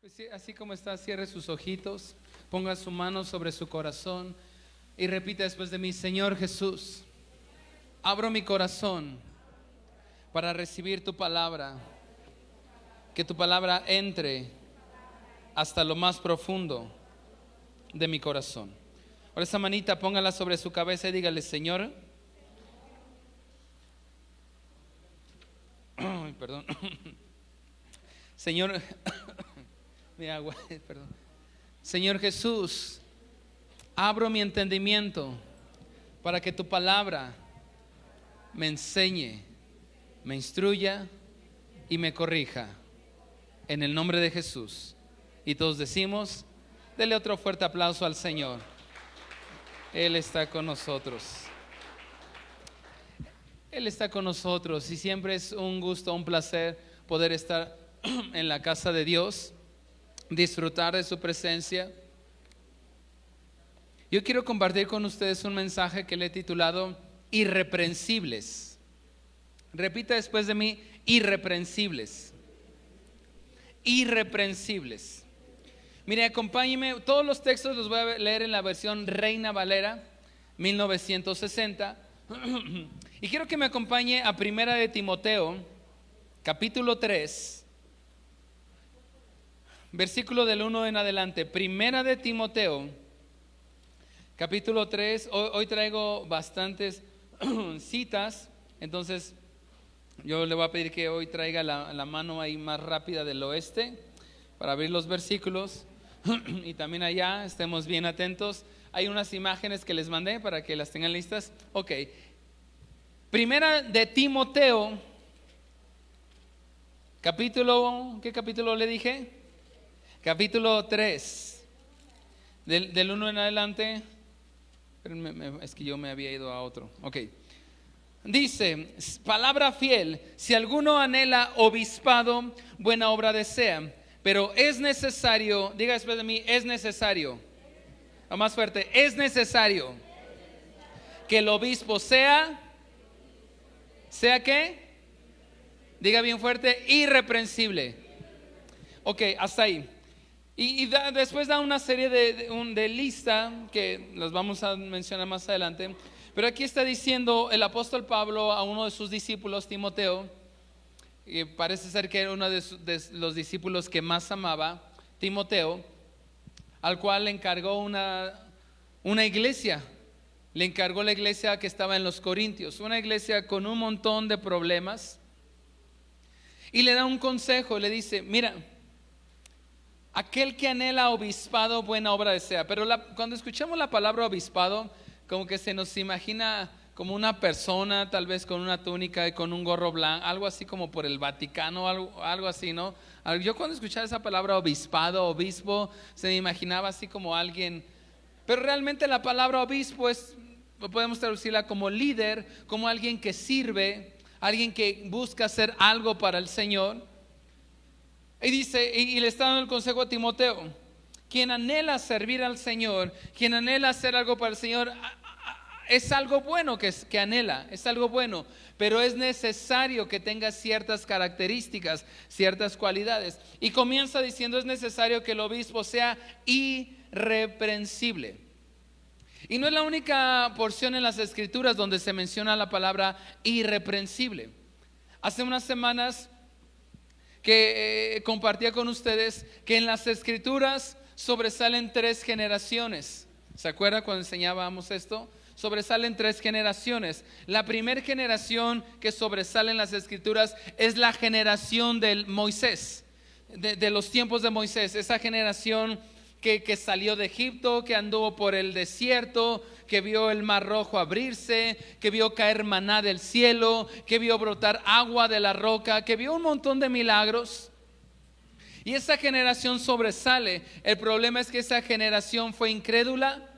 Pues sí, así como está, cierre sus ojitos, ponga su mano sobre su corazón y repita después de mí: Señor Jesús, abro mi corazón para recibir tu palabra, que tu palabra entre hasta lo más profundo de mi corazón. Ahora esa manita póngala sobre su cabeza y dígale: Señor, perdón, Señor, mi agua, perdón. Señor Jesús, abro mi entendimiento para que tu palabra me enseñe, me instruya y me corrija. En el nombre de Jesús. Y todos decimos: dele otro fuerte aplauso al Señor. Él está con nosotros. Él está con nosotros y siempre es un gusto, un placer poder estar en la casa de Dios, disfrutar de su presencia. Yo quiero compartir con ustedes un mensaje que le he titulado Irreprensibles. Repita después de mí: irreprensibles. Irreprensibles. Mire, acompáñeme. Todos los textos los voy a leer en la versión Reina Valera 1960. Y quiero que me acompañe a Primera de Timoteo, capítulo 3, versículo del 1 en adelante. Primera de Timoteo, capítulo 3. Hoy traigo bastantes citas, entonces yo le voy a pedir que hoy traiga la mano ahí más rápida del oeste para abrir los versículos. Y también allá estemos bien atentos. Hay unas imágenes que les mandé para que las tengan listas. Ok. Primera de Timoteo, capítulo, ¿qué capítulo le dije? Capítulo 3, del 1 en adelante. Es que yo me había ido a otro. Ok. Dice, palabra fiel: si alguno anhela obispado, buena obra desea, pero es necesario, diga después de mí: es necesario, o más fuerte, es necesario que el obispo sea ¿qué? Diga bien fuerte: irreprensible. Ok, hasta ahí. Y después da una serie de lista que las vamos a mencionar más adelante. Pero aquí está diciendo el apóstol Pablo a uno de sus discípulos, Timoteo, y parece ser que era uno de los discípulos que más amaba, Timoteo, al cual le encargó una iglesia. Le encargó la iglesia que estaba en los Corintios, una iglesia con un montón de problemas. Y le da un consejo, le dice: mira, aquel que anhela obispado, buena obra desea. Pero cuando escuchamos la palabra obispado, como que se nos imagina como una persona, tal vez con una túnica y con un gorro blanco, algo así como por el Vaticano, algo así, ¿no? Yo cuando escuchaba esa palabra obispado, obispo, se me imaginaba así como alguien. Pero realmente la palabra obispo podemos traducirla como líder, como alguien que sirve, alguien que busca hacer algo para el Señor. Y dice, y le está dando el consejo a Timoteo: quien anhela servir al Señor, quien anhela hacer algo para el Señor, es algo bueno que anhela, es algo bueno, pero es necesario que tenga ciertas características, ciertas cualidades. Y comienza diciendo: es necesario que el obispo sea irreprensible. Y no es la única porción en las escrituras donde se menciona la palabra irreprensible. Hace unas semanas que compartía con ustedes que en las escrituras sobresalen 3 generaciones. ¿Se acuerda cuando enseñábamos esto? Sobresalen 3 generaciones. La primera generación que sobresale en las escrituras es la generación del Moisés, de los tiempos de Moisés. Esa generación que salió de Egipto, que anduvo por el desierto, que vio el mar rojo abrirse, que vio caer maná del cielo, que vio brotar agua de la roca, que vio un montón de milagros. Y esa generación sobresale. El problema es que esa generación fue incrédula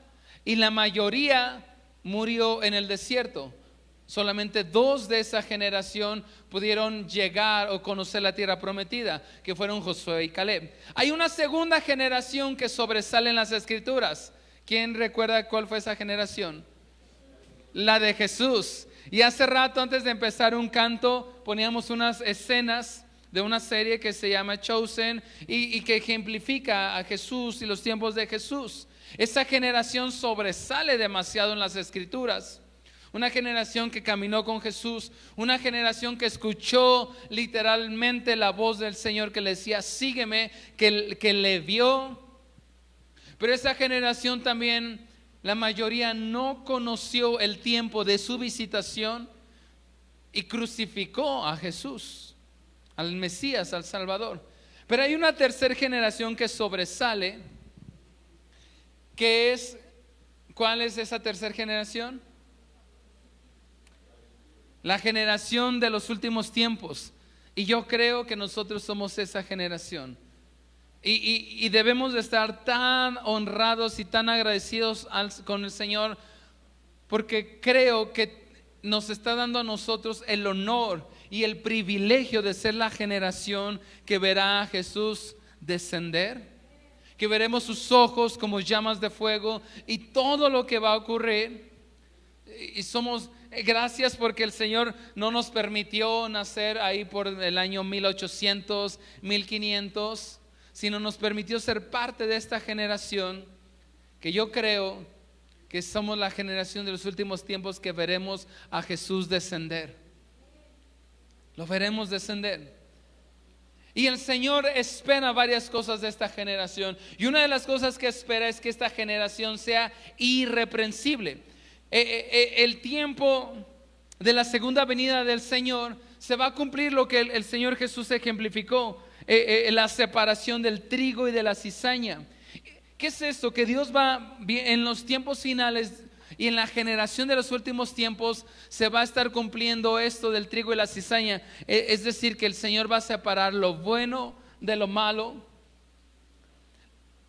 y la mayoría murió en el desierto. Solamente 2 de esa generación pudieron llegar o conocer la tierra prometida, que fueron Josué y Caleb. Hay una segunda generación que sobresale en las escrituras. ¿Quién recuerda cuál fue esa generación? La de Jesús. Y hace rato, antes de empezar un canto, poníamos unas escenas de una serie que se llama Chosen y que ejemplifica a Jesús y los tiempos de Jesús. Esa generación sobresale demasiado en las Escrituras. Una generación que caminó con Jesús, una generación que escuchó literalmente la voz del Señor que le decía, sígueme, que le vio. Pero esa generación también, la mayoría no conoció el tiempo de su visitación y crucificó a Jesús, al Mesías, al Salvador. Pero hay una tercera generación que sobresale, que es, ¿cuál es esa tercera generación? La generación de los últimos tiempos. Y yo creo que nosotros somos esa generación. Y debemos de estar tan honrados y tan agradecidos con el Señor, porque creo que nos está dando a nosotros el honor y el privilegio de ser la generación que verá a Jesús descender, que veremos sus ojos como llamas de fuego y todo lo que va a ocurrir. Y somos gracias porque el Señor no nos permitió nacer ahí por el año 1800, 1500, sino nos permitió ser parte de esta generación que yo creo que somos la generación de los últimos tiempos que veremos a Jesús descender. Lo veremos descender. Y el Señor espera varias cosas de esta generación. Y una de las cosas que espera es que esta generación sea irreprensible. El tiempo de la segunda venida del Señor se va a cumplir lo que el Señor Jesús ejemplificó, la separación del trigo y de la cizaña. ¿Qué es esto? Que Dios va en los tiempos finales y en la generación de los últimos tiempos se va a estar cumpliendo esto del trigo y la cizaña. Es decir, que el Señor va a separar lo bueno de lo malo.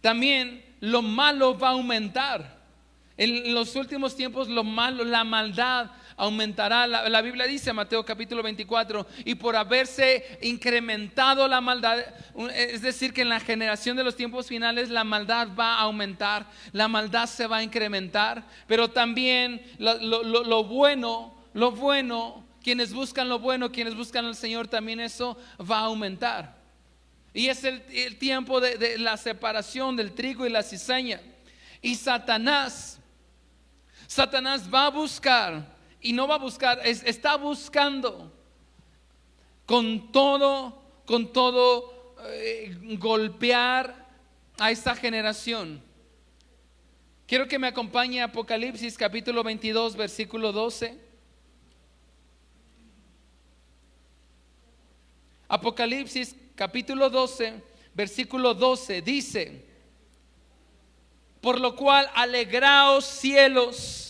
También lo malo va a aumentar. En los últimos tiempos lo malo, la maldad aumentará. La Biblia dice, Mateo capítulo 24, y por haberse incrementado la maldad, es decir, que en la generación de los tiempos finales la maldad va a aumentar, la maldad se va a incrementar, pero también lo bueno, quienes buscan lo bueno, quienes buscan al Señor, también eso va a aumentar. Y es el tiempo de la separación del trigo y la cizaña. Y Satanás va a buscar, y no va a buscar, está buscando con todo golpear a esta generación. Quiero que me acompañe a Apocalipsis capítulo 22 versículo 12. Apocalipsis capítulo 12 versículo 12 dice: por lo cual alegraos cielos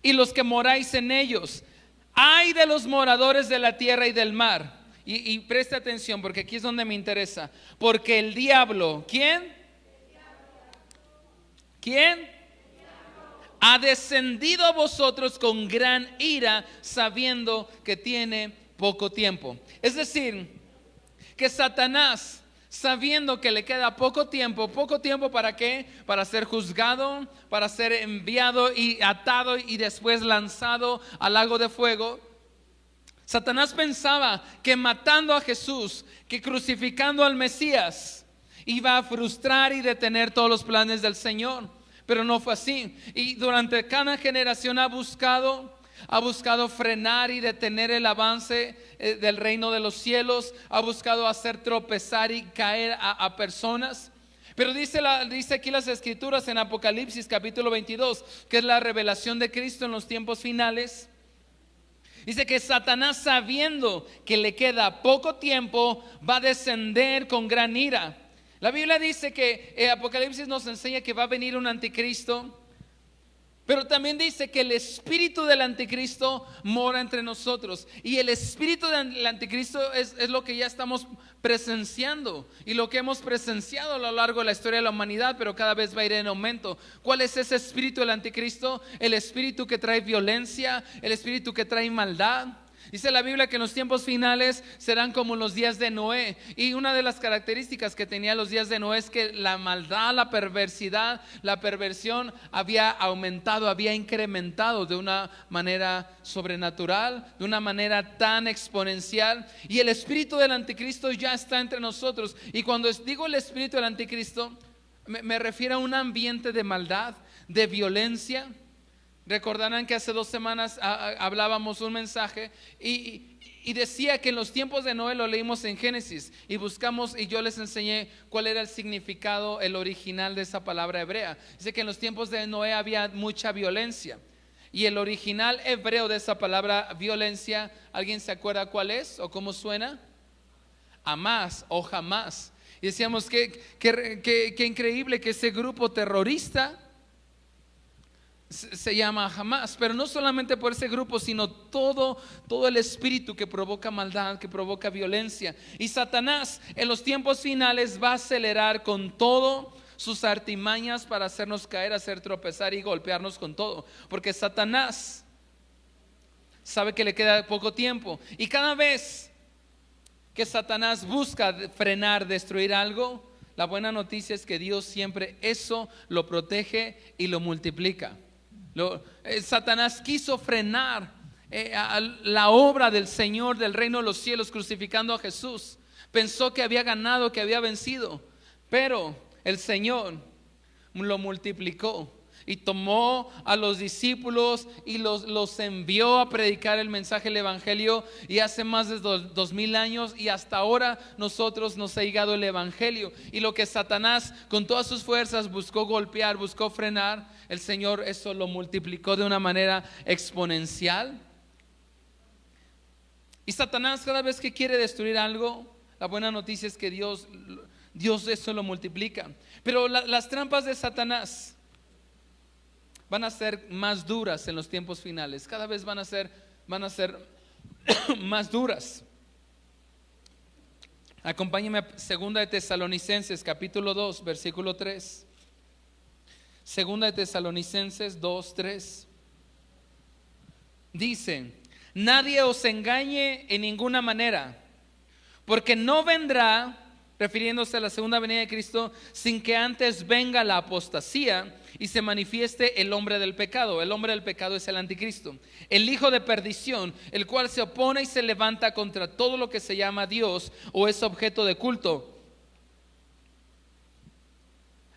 y los que moráis en ellos, ay de los moradores de la tierra y del mar. Y presta atención porque aquí es donde me interesa. Porque el diablo, ¿quién? Ha descendido a vosotros con gran ira, sabiendo que tiene poco tiempo. Es decir, que Satanás, sabiendo que le queda poco tiempo, ¿para qué? Para ser juzgado, para ser enviado y atado y después lanzado al lago de fuego. Satanás pensaba que matando a Jesús, que crucificando al Mesías, iba a frustrar y detener todos los planes del Señor, pero no fue así. Y durante cada generación ha buscado frenar y detener el avance del reino de los cielos, ha buscado hacer tropezar y caer a personas. Pero dice aquí las escrituras en Apocalipsis capítulo 22, que es la revelación de Cristo en los tiempos finales. Dice que Satanás, sabiendo que le queda poco tiempo, va a descender con gran ira. La Biblia dice que Apocalipsis nos enseña que va a venir un anticristo. Pero también dice que el espíritu del anticristo mora entre nosotros. Y el espíritu del anticristo es lo que ya estamos presenciando y lo que hemos presenciado a lo largo de la historia de la humanidad, pero cada vez va a ir en aumento. ¿Cuál es ese espíritu del anticristo? El espíritu que trae violencia, el espíritu que trae maldad. Dice la Biblia que en los tiempos finales serán como los días de Noé. Y una de las características que tenía los días de Noé es que la maldad, la perversidad, la perversión había aumentado, había incrementado de una manera sobrenatural, de una manera tan exponencial. Y el espíritu del anticristo ya está entre nosotros. Y cuando digo el espíritu del anticristo, me refiero a un ambiente de maldad, de violencia. Recordarán que hace 2 semanas hablábamos un mensaje y decía que en los tiempos de Noé, lo leímos en Génesis y buscamos, y yo les enseñé cuál era el significado, el original de esa palabra hebrea. Dice que en los tiempos de Noé había mucha violencia, y el original hebreo de esa palabra violencia, ¿alguien se acuerda cuál es o cómo suena? Amás o jamás. Y decíamos que increíble que ese grupo terrorista se llama Hamás, pero no solamente por ese grupo, sino todo el espíritu que provoca maldad, que provoca violencia. Y Satanás en los tiempos finales va a acelerar con todo sus artimañas para hacernos caer, hacer tropezar y golpearnos con todo, porque Satanás sabe que le queda poco tiempo, y cada vez que Satanás busca frenar, destruir algo, la buena noticia es que Dios siempre eso lo protege y lo multiplica. Satanás quiso frenar la obra del Señor del reino de los cielos crucificando a Jesús. Pensó que había ganado, que había vencido, pero el Señor lo multiplicó y tomó a los discípulos y los envió a predicar el mensaje del evangelio, y hace más de 2000 años, y hasta ahora nosotros nos ha llegado el evangelio. Y lo que Satanás con todas sus fuerzas buscó golpear, buscó frenar, el Señor eso lo multiplicó de una manera exponencial. Y Satanás, cada vez que quiere destruir algo, la buena noticia es que Dios eso lo multiplica. Pero las trampas de Satanás van a ser más duras en los tiempos finales. Cada vez van a ser más duras. Acompáñenme a 2 de Tesalonicenses capítulo 2 versículo 3. 2 de Tesalonicenses 2, 3. Dice: nadie os engañe en ninguna manera, porque no vendrá, refiriéndose a la segunda venida de Cristo, sin que antes venga la apostasía y se manifieste el hombre del pecado. El hombre del pecado es el anticristo, el hijo de perdición, el cual se opone y se levanta contra todo lo que se llama Dios o es objeto de culto.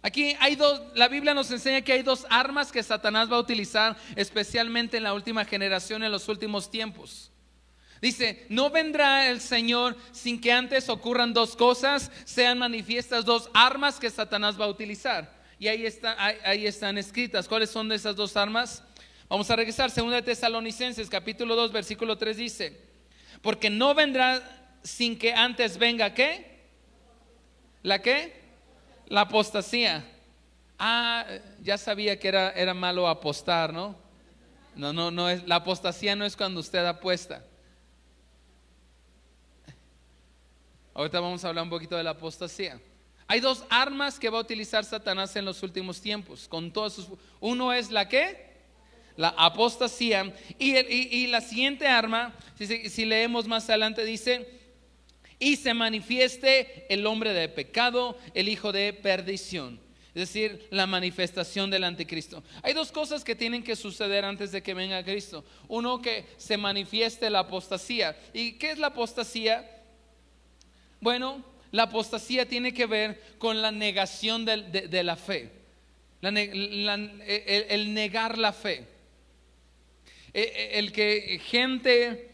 Aquí hay la Biblia nos enseña que hay 2 armas que Satanás va a utilizar, especialmente en la última generación, en los últimos tiempos. Dice: no vendrá el Señor sin que antes ocurran 2 cosas, sean manifiestas 2 armas que Satanás va a utilizar. Y ahí están escritas. ¿Cuáles son de esas 2 armas? Vamos a regresar. 2 de Tesalonicenses capítulo 2 versículo 3 dice: porque no vendrá sin que antes venga ¿qué? ¿La qué? La apostasía. Ya sabía que era malo apostar, ¿no? No es, la apostasía no es cuando usted apuesta. Ahorita vamos a hablar un poquito de la apostasía. Hay 2 armas que va a utilizar Satanás en los últimos tiempos, con todos sus. Uno es la ¿qué? La apostasía. Y la siguiente arma, si leemos más adelante, dice: y se manifieste el hombre de pecado, el hijo de perdición. Es decir, la manifestación del anticristo. Hay 2 cosas que tienen que suceder antes de que venga Cristo. Uno, que se manifieste la apostasía. ¿Y qué es la apostasía? Bueno, la apostasía tiene que ver con la negación de la fe, el negar la fe. El que gente,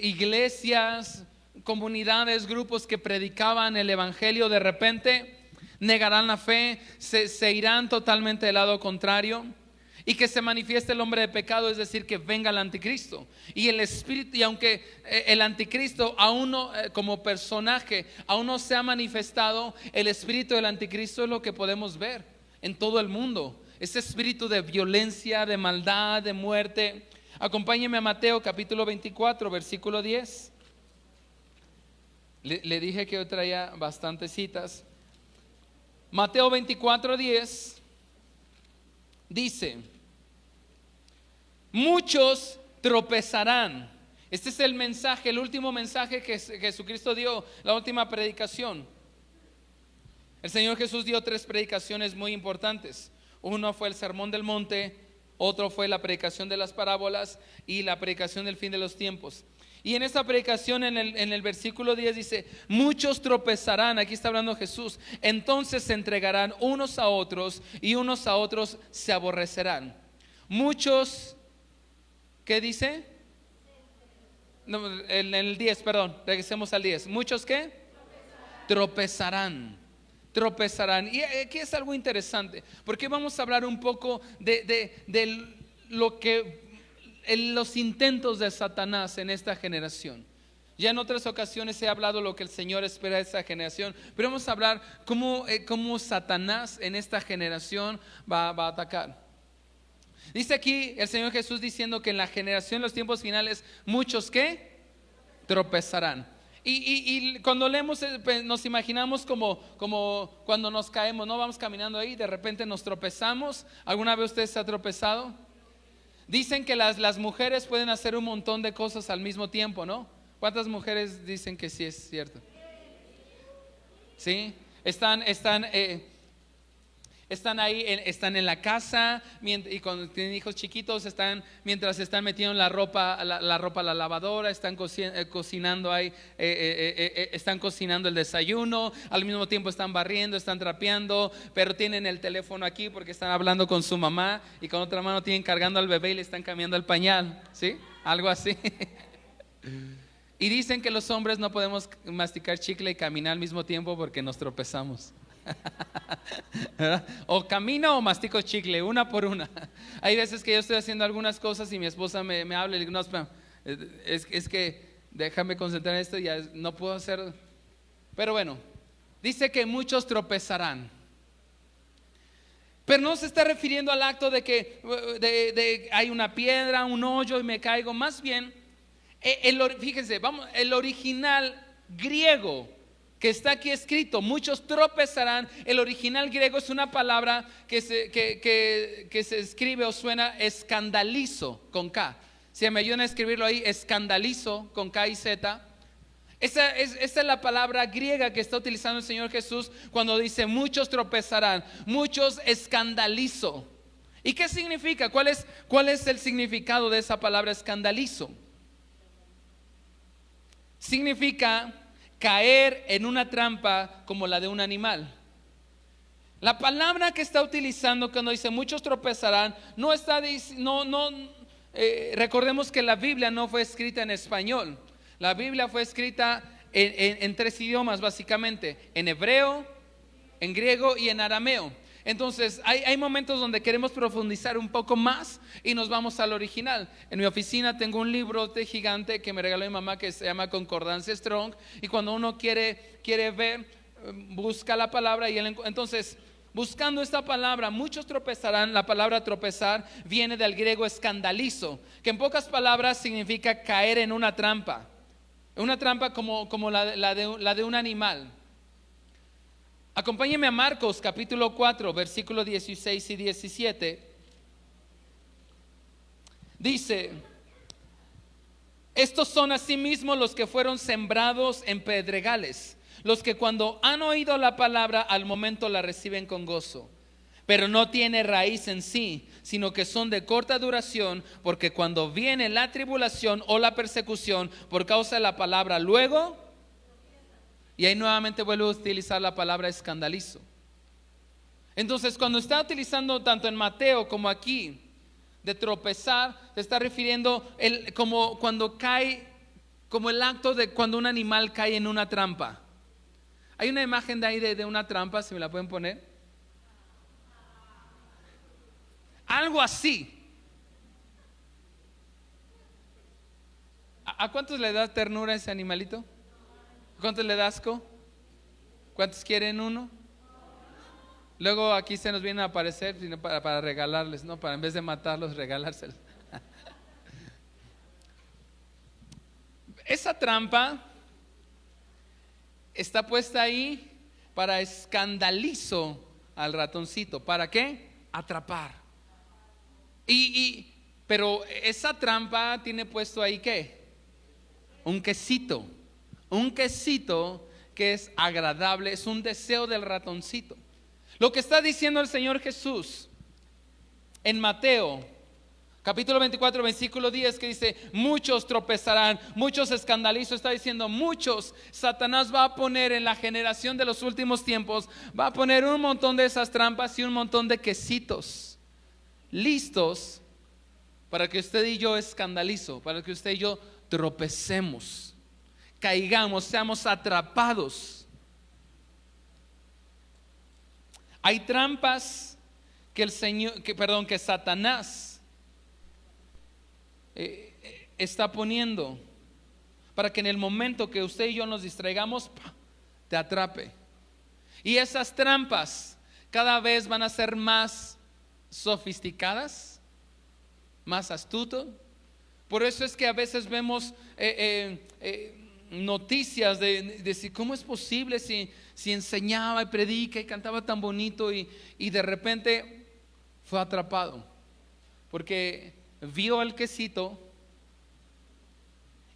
iglesias, comunidades, grupos que predicaban el evangelio, de repente negarán la fe, se irán totalmente del lado contrario, y que se manifieste el hombre de pecado, es decir, que venga el anticristo. Y el espíritu, y aunque el anticristo aún no, como personaje, aún no se ha manifestado, el espíritu del anticristo es lo que podemos ver en todo el mundo. Ese espíritu de violencia, de maldad, de muerte. Acompáñeme a Mateo capítulo 24 versículo 10. Le dije que yo traía bastantes citas. Mateo 24:10 dice: muchos tropezarán Este es el mensaje, el último mensaje que Jesucristo dio, la última predicación. El Señor Jesús dio 3 predicaciones muy importantes. Uno fue el Sermón del Monte, otro fue la predicación de las parábolas y la predicación del fin de los tiempos. Y en esta predicación en el versículo 10 dice: muchos tropezarán, aquí está hablando Jesús, entonces se entregarán unos a otros y unos a otros se aborrecerán. Muchos, ¿qué dice? No, en el 10, perdón, regresemos al 10. ¿Muchos qué? Tropezarán. Tropezarán. Y aquí es algo interesante, porque vamos a hablar un poco de lo que los intentos de Satanás en esta generación. Ya en otras ocasiones he hablado lo que el Señor espera de esta generación, pero vamos a hablar cómo Satanás en esta generación va a atacar. Dice aquí el Señor Jesús diciendo que en la generación, los tiempos finales, muchos ¿qué? Tropezarán. Y cuando leemos nos imaginamos como cuando nos caemos, ¿no? Vamos caminando ahí, de repente nos tropezamos. ¿Alguna vez usted se ha tropezado? Dicen que las mujeres pueden hacer un montón de cosas al mismo tiempo, ¿no? ¿Cuántas mujeres dicen que sí es cierto? ¿Sí? Están ahí, están en la casa y cuando tienen hijos chiquitos mientras están metiendo la ropa a la lavadora, están cocinando ahí, están cocinando el desayuno, al mismo tiempo están barriendo, están trapeando, pero tienen el teléfono aquí porque están hablando con su mamá y con otra mano tienen cargando al bebé y le están cambiando el pañal, ¿sí? Algo así. Y dicen que los hombres no podemos masticar chicle y caminar al mismo tiempo porque nos tropezamos. O camino o mastico chicle, una por una. Hay veces que yo estoy haciendo algunas cosas y mi esposa me habla y le digo: no, espera, es que déjame concentrar en esto, ya no puedo hacer. Pero bueno, dice que muchos tropezarán, pero no se está refiriendo al acto de que hay una piedra, un hoyo y me caigo. Más bien, fíjense, el original griego que está aquí escrito, muchos tropezarán. El original griego es una palabra que se escribe o suena escandalizo con K. Si me ayudan a escribirlo ahí, escandalizo con K y Z. Esa es la palabra griega que está utilizando el Señor Jesús cuando dice muchos tropezarán, muchos escandalizo. ¿Y qué significa? ¿Cuál es el significado de esa palabra escandalizo? Significa caer en una trampa como la de un animal. La palabra que está utilizando cuando dice muchos tropezarán recordemos que la Biblia no fue escrita en español. La Biblia fue escrita en 3 idiomas básicamente: en hebreo, en griego y en arameo. Entonces hay momentos donde queremos profundizar un poco más y nos vamos al original. En mi oficina tengo un libro gigante que me regaló mi mamá que se llama Concordancia Strong, y cuando uno quiere ver, busca la palabra y entonces, buscando esta palabra, muchos tropezarán. La palabra tropezar viene del griego escandalizo, que en pocas palabras significa caer en una trampa. Una trampa como la de un animal. Acompáñeme a Marcos capítulo 4, versículos 16 y 17. Dice: estos son asimismo los que fueron sembrados en pedregales, los que cuando han oído la palabra al momento la reciben con gozo, pero no tiene raíz en sí, sino que son de corta duración, porque cuando viene la tribulación o la persecución por causa de la palabra, luego... Y ahí nuevamente vuelvo a utilizar la palabra escandalizo. Entonces, cuando está utilizando tanto en Mateo como aquí de tropezar, se está refiriendo como cuando cae, como el acto de cuando un animal cae en una trampa. Hay una imagen de ahí de una trampa, si me la pueden poner. Algo así. ¿A cuántos le da ternura ese animalito? ¿Cuántos le da asco? ¿Cuántos quieren uno? Luego aquí se nos vienen a aparecer para regalarles, ¿no? Para en vez de matarlos, regalárselos. Esa trampa está puesta ahí para escandalizo al ratoncito. ¿Para qué? Atrapar. Pero esa trampa tiene puesto ahí ¿qué? Un quesito. Un quesito que es agradable, es un deseo del ratoncito. Lo que está diciendo el Señor Jesús en Mateo capítulo 24, versículo 10, que dice: muchos tropezarán, muchos escandalizos. Está diciendo muchos. Satanás va a poner en la generación de los últimos tiempos, va a poner un montón de esas trampas y un montón de quesitos listos para que usted y yo escandalizo, para que usted y yo tropecemos, caigamos, seamos atrapados. Hay trampas que Satanás está poniendo para que en el momento que usted y yo nos distraigamos, te atrape. Y esas trampas cada vez van a ser más sofisticadas, más astuto. Por eso es que a veces vemos noticias de si cómo es posible si enseñaba y predica y cantaba tan bonito y de repente fue atrapado porque vio el quesito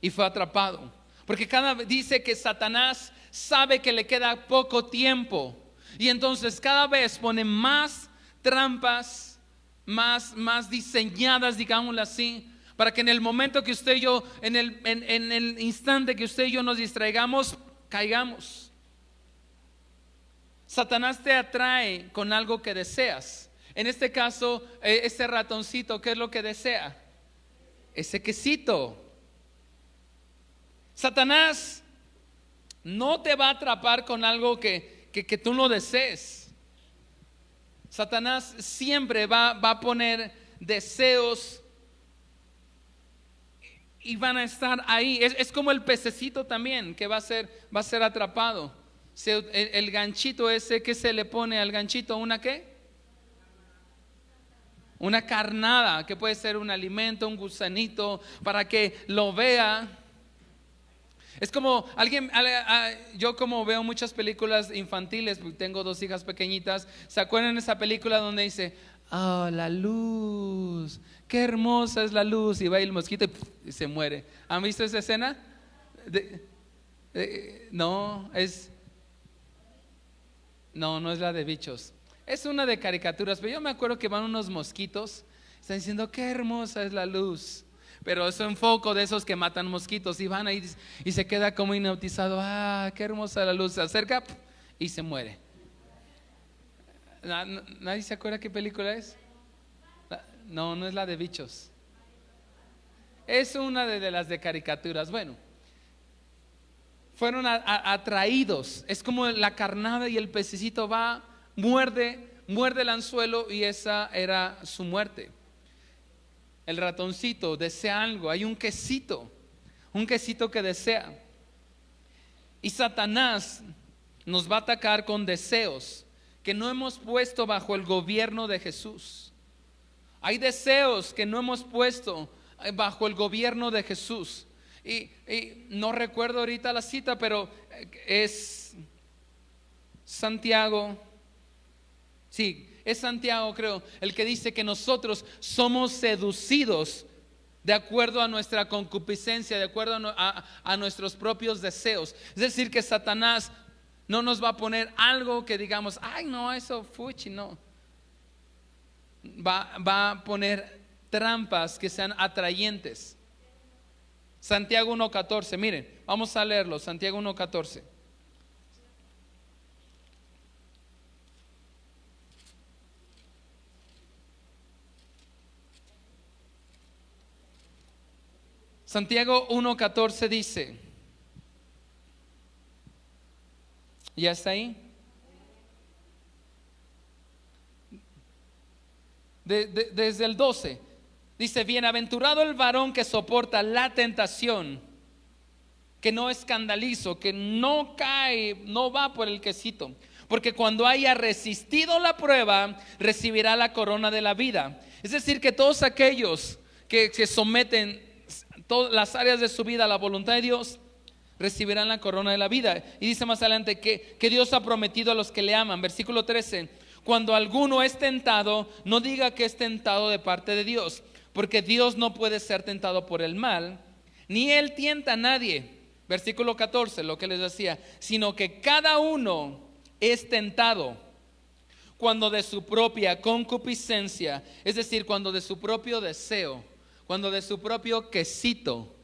y fue atrapado. Porque dice que Satanás sabe que le queda poco tiempo y entonces cada vez pone más trampas, más diseñadas, digámoslo así, para que en el momento que usted y yo, en el instante que usted y yo nos distraigamos, caigamos. Satanás te atrae con algo que deseas. En este caso, ese ratoncito, ¿qué es lo que desea? Ese quesito. Satanás no te va a atrapar con algo que tú no desees. Satanás siempre va a poner deseos y van a estar ahí. Es como el pececito también, que va a ser atrapado. El ganchito ese, que se le pone al ganchito, ¿una qué? Una carnada, que puede ser un alimento, un gusanito, para que lo vea. Es como yo como veo muchas películas infantiles, porque tengo 2 hijas pequeñitas. ¿Se acuerdan de esa película donde dice: oh, la luz, qué hermosa es la luz? Y va el mosquito y se muere. ¿Han visto esa escena? No es la de bichos. Es una de caricaturas, pero yo me acuerdo que van unos mosquitos, están diciendo: qué hermosa es la luz. Pero es un foco de esos que matan mosquitos y van ahí y se queda como hipnotizado. Qué hermosa la luz. Se acerca y se muere. ¿Nadie se acuerda qué película es? No es la de bichos. Es una de las de caricaturas. Bueno, fueron atraídos. Es como la carnada y el pececito muerde el anzuelo y esa era su muerte. El ratoncito desea algo. Hay un quesito que desea. Y Satanás nos va a atacar con deseos que no hemos puesto bajo el gobierno de Jesús. Hay deseos que no hemos puesto bajo el gobierno de Jesús. Y no recuerdo ahorita la cita, pero es Santiago. Sí, es Santiago, creo, el que dice que nosotros somos seducidos de acuerdo a nuestra concupiscencia, de acuerdo a nuestros propios deseos. Es decir, que Satanás no nos va a poner algo que digamos: ay, no, eso fuchi, no. Va a poner trampas que sean atrayentes. Santiago 1:14, miren, vamos a leerlo. Santiago 1:14. Santiago 1:14 dice, ¿ya está ahí? Desde el 12 dice: bienaventurado el varón que soporta la tentación, que no escandalizo, que no cae, no va por el quesito, porque cuando haya resistido la prueba, recibirá la corona de la vida. Es decir, que todos aquellos que someten todas las áreas de su vida a la voluntad de Dios, recibirán la corona de la vida. Y dice más adelante que Dios ha prometido a los que le aman. Versículo 13: cuando alguno es tentado, no diga que es tentado de parte de Dios, porque Dios no puede ser tentado por el mal, ni él tienta a nadie. Versículo 14, lo que les decía, sino que cada uno es tentado cuando de su propia concupiscencia, es decir, cuando de su propio deseo, cuando de su propio quesito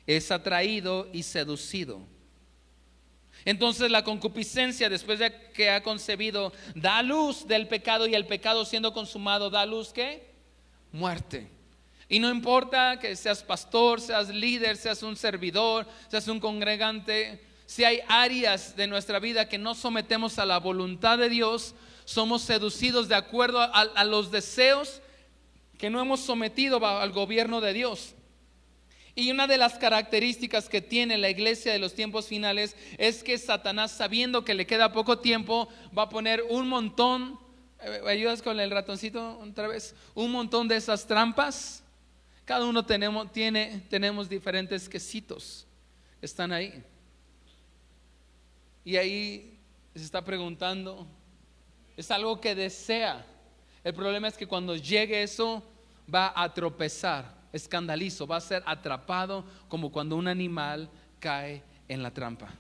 es atraído y seducido. Entonces la concupiscencia, después de que ha concebido, da luz del pecado, y el pecado siendo consumado da luz, ¿qué? Muerte. Y no importa que seas pastor, seas líder, seas un servidor, seas un congregante, si hay áreas de nuestra vida que no sometemos a la voluntad de Dios, somos seducidos de acuerdo a los deseos que no hemos sometido al gobierno de Dios. Y una de las características que tiene la iglesia de los tiempos finales es que Satanás, sabiendo que le queda poco tiempo, va a poner un montón, ¿ayudas con el ratoncito otra vez? Un montón de esas trampas. Cada uno tenemos diferentes quesitos, están ahí. Y ahí se está preguntando, es algo que desea. El problema es que cuando llegue eso va a tropezar, escandalizo, va a ser atrapado como cuando un animal cae en la trampa.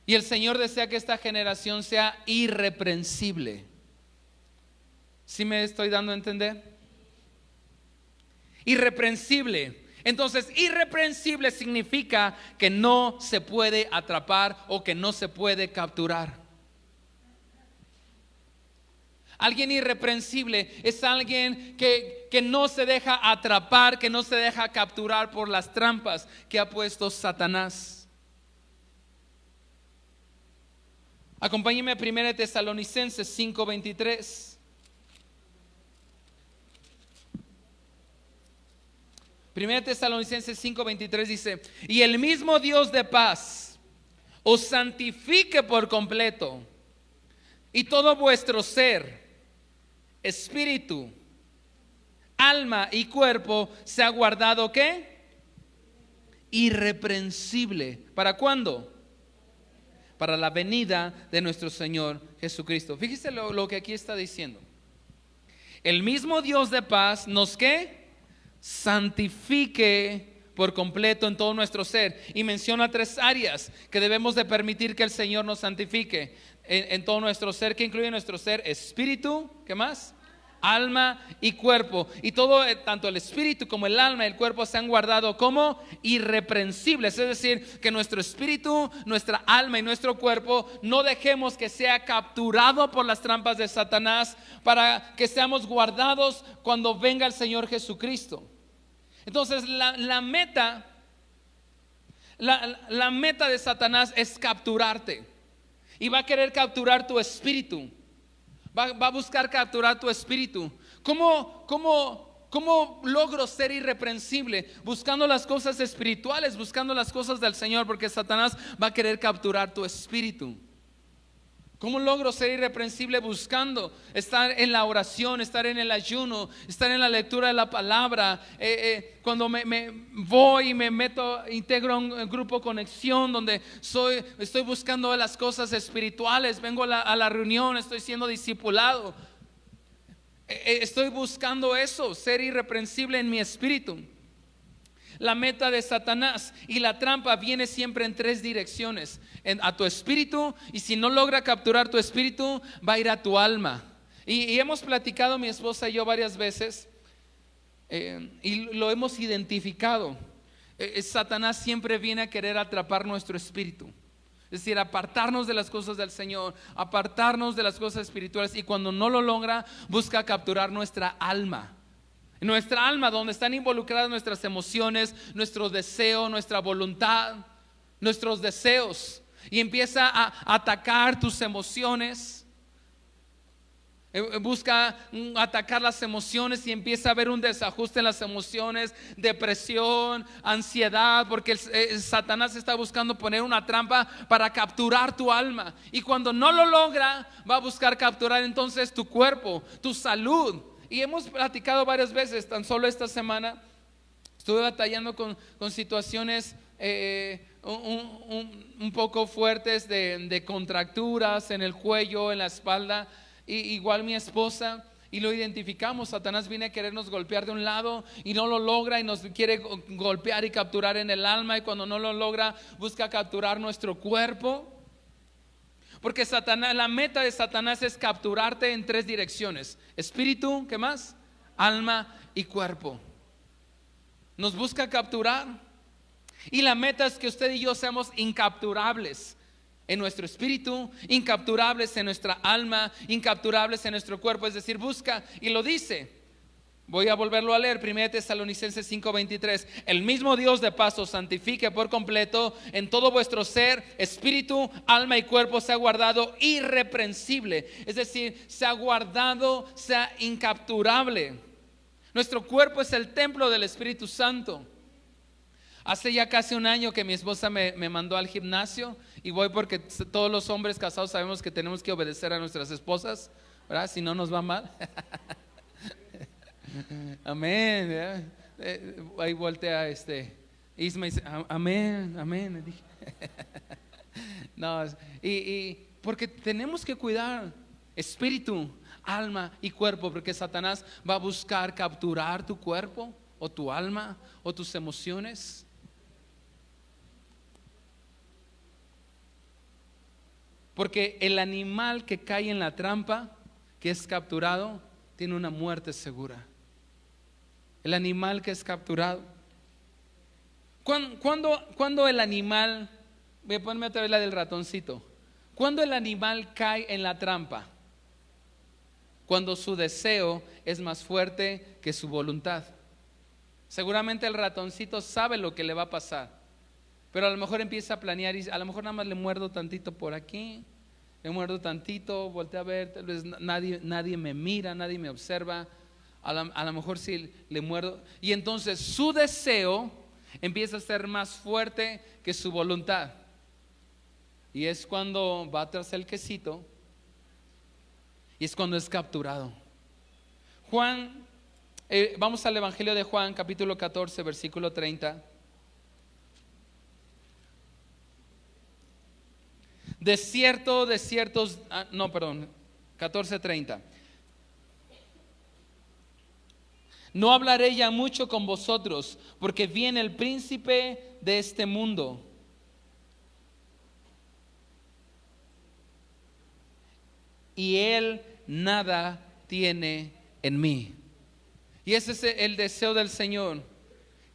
Y el Señor desea que esta generación sea irreprensible. ¿Sí me estoy dando a entender? Irreprensible. Entonces, irreprensible significa que no se puede atrapar o que no se puede capturar. Alguien irreprensible es alguien que no se deja atrapar, que no se deja capturar por las trampas que ha puesto Satanás. Acompáñenme a 1 Tesalonicenses 5:23. 1 Tesalonicenses 5:23 dice: y el mismo Dios de paz os santifique por completo, y todo vuestro ser, espíritu, alma y cuerpo sea guardado, ¿qué? Irreprensible. ¿Para cuándo? Para la venida de nuestro Señor Jesucristo. Fíjese lo que aquí está diciendo. El mismo Dios de paz nos, ¿qué? Santifique por completo en todo nuestro ser. Y menciona 3 áreas que debemos de permitir que el Señor nos santifique en todo nuestro ser, que incluye nuestro ser: espíritu, ¿qué más? Alma y cuerpo. Y todo, tanto el espíritu como el alma y el cuerpo, se han guardado como irreprensibles. Es decir, que nuestro espíritu, nuestra alma y nuestro cuerpo no dejemos que sea capturado por las trampas de Satanás, para que seamos guardados cuando venga el Señor Jesucristo. Entonces la meta de Satanás es capturarte, y va a querer capturar tu espíritu. Va a buscar capturar tu espíritu. ¿Cómo logro ser irreprensible? Buscando las cosas espirituales, buscando las cosas del Señor, porque Satanás va a querer capturar tu espíritu. ¿Cómo logro ser irreprensible? Buscando estar en la oración, estar en el ayuno, estar en la lectura de la palabra. Cuando me voy y me meto, integro un grupo conexión donde estoy buscando las cosas espirituales. Vengo a la reunión, estoy siendo discipulado. Estoy buscando eso, ser irreprensible en mi espíritu. La meta de Satanás y la trampa viene siempre en 3 direcciones: a tu espíritu, y si no logra capturar tu espíritu, va a ir a tu alma. Y hemos platicado mi esposa y yo varias veces, y lo hemos identificado. Satanás siempre viene a querer atrapar nuestro espíritu, es decir, apartarnos de las cosas del Señor, apartarnos de las cosas espirituales, y cuando no lo logra, busca capturar nuestra alma. Nuestra alma, donde están involucradas nuestras emociones, nuestro deseo, nuestra voluntad, nuestros deseos, y empieza a atacar tus emociones. Busca atacar las emociones, y empieza a haber un desajuste en las emociones, depresión, ansiedad, porque Satanás está buscando poner una trampa para capturar tu alma, y cuando no lo logra, va a buscar capturar entonces tu cuerpo, tu salud. Y hemos platicado varias veces. Tan solo esta semana estuve batallando con situaciones un poco fuertes de contracturas en el cuello, en la espalda. Y igual mi esposa. y lo identificamos. Satanás viene a querernos golpear de un lado y no lo logra, y nos quiere golpear y capturar en el alma, y cuando no lo logra busca capturar nuestro cuerpo. Porque Satanás, la meta de Satanás es capturarte en 3 direcciones: espíritu, ¿qué más? Alma y cuerpo. Nos busca capturar, y la meta es que usted y yo seamos incapturables en nuestro espíritu, incapturables en nuestra alma, incapturables en nuestro cuerpo. Es decir, busca, y lo dice. Voy a volverlo a leer, 1 Tesalonicenses 5:23. El mismo Dios de paz os santifique por completo, en todo vuestro ser, espíritu, alma y cuerpo sea guardado irreprensible. Es decir, sea guardado, sea incapturable. Nuestro cuerpo es el templo del Espíritu Santo. Hace ya casi un año que mi esposa me mandó al gimnasio, y voy porque todos los hombres casados sabemos que tenemos que obedecer a nuestras esposas, ¿verdad? Si no nos va mal. Amén. Ahí voltea Isma y dice, amén, amén. No, y porque tenemos que cuidar espíritu, alma y cuerpo, porque Satanás va a buscar capturar tu cuerpo o tu alma o tus emociones. Porque el animal que cae en la trampa, que es capturado, tiene una muerte segura. El animal que es capturado. Cuando el animal, voy a ponerme otra vez la del ratoncito. Cuando el animal cae en la trampa, cuando su deseo es más fuerte que su voluntad. Seguramente el ratoncito sabe lo que le va a pasar, pero a lo mejor empieza a planear, y a lo mejor nada más le muerdo tantito por aquí, le muerdo tantito, voltea a ver, tal vez nadie me mira, nadie me observa. A lo mejor sí le muerdo, y entonces su deseo empieza a ser más fuerte que su voluntad, y es cuando va tras el quesito, y es cuando es capturado. Juan, vamos al Evangelio de Juan, capítulo 14, versículo 30. De cierto, 14:30. No hablaré ya mucho con vosotros, porque viene el príncipe de este mundo, y él nada tiene en mí. Y ese es el deseo del Señor,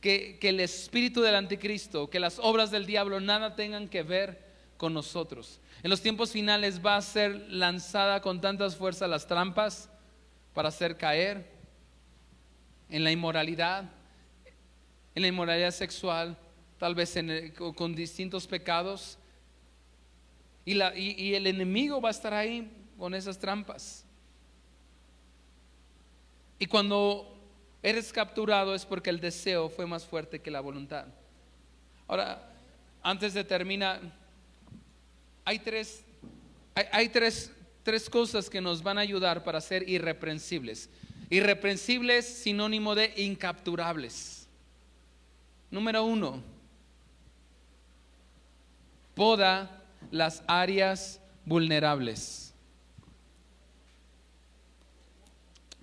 que el espíritu del anticristo, que las obras del diablo nada tengan que ver con nosotros. En los tiempos finales va a ser lanzada con tantas fuerzas las trampas para hacer caer en la inmoralidad sexual, tal vez con distintos pecados, y el enemigo va a estar ahí con esas trampas. Y cuando eres capturado es porque el deseo fue más fuerte que la voluntad. Ahora, antes de terminar, hay tres cosas que nos van a ayudar para ser irreprensibles. Irreprensibles, sinónimo de incapturables. Número 1, poda las áreas vulnerables.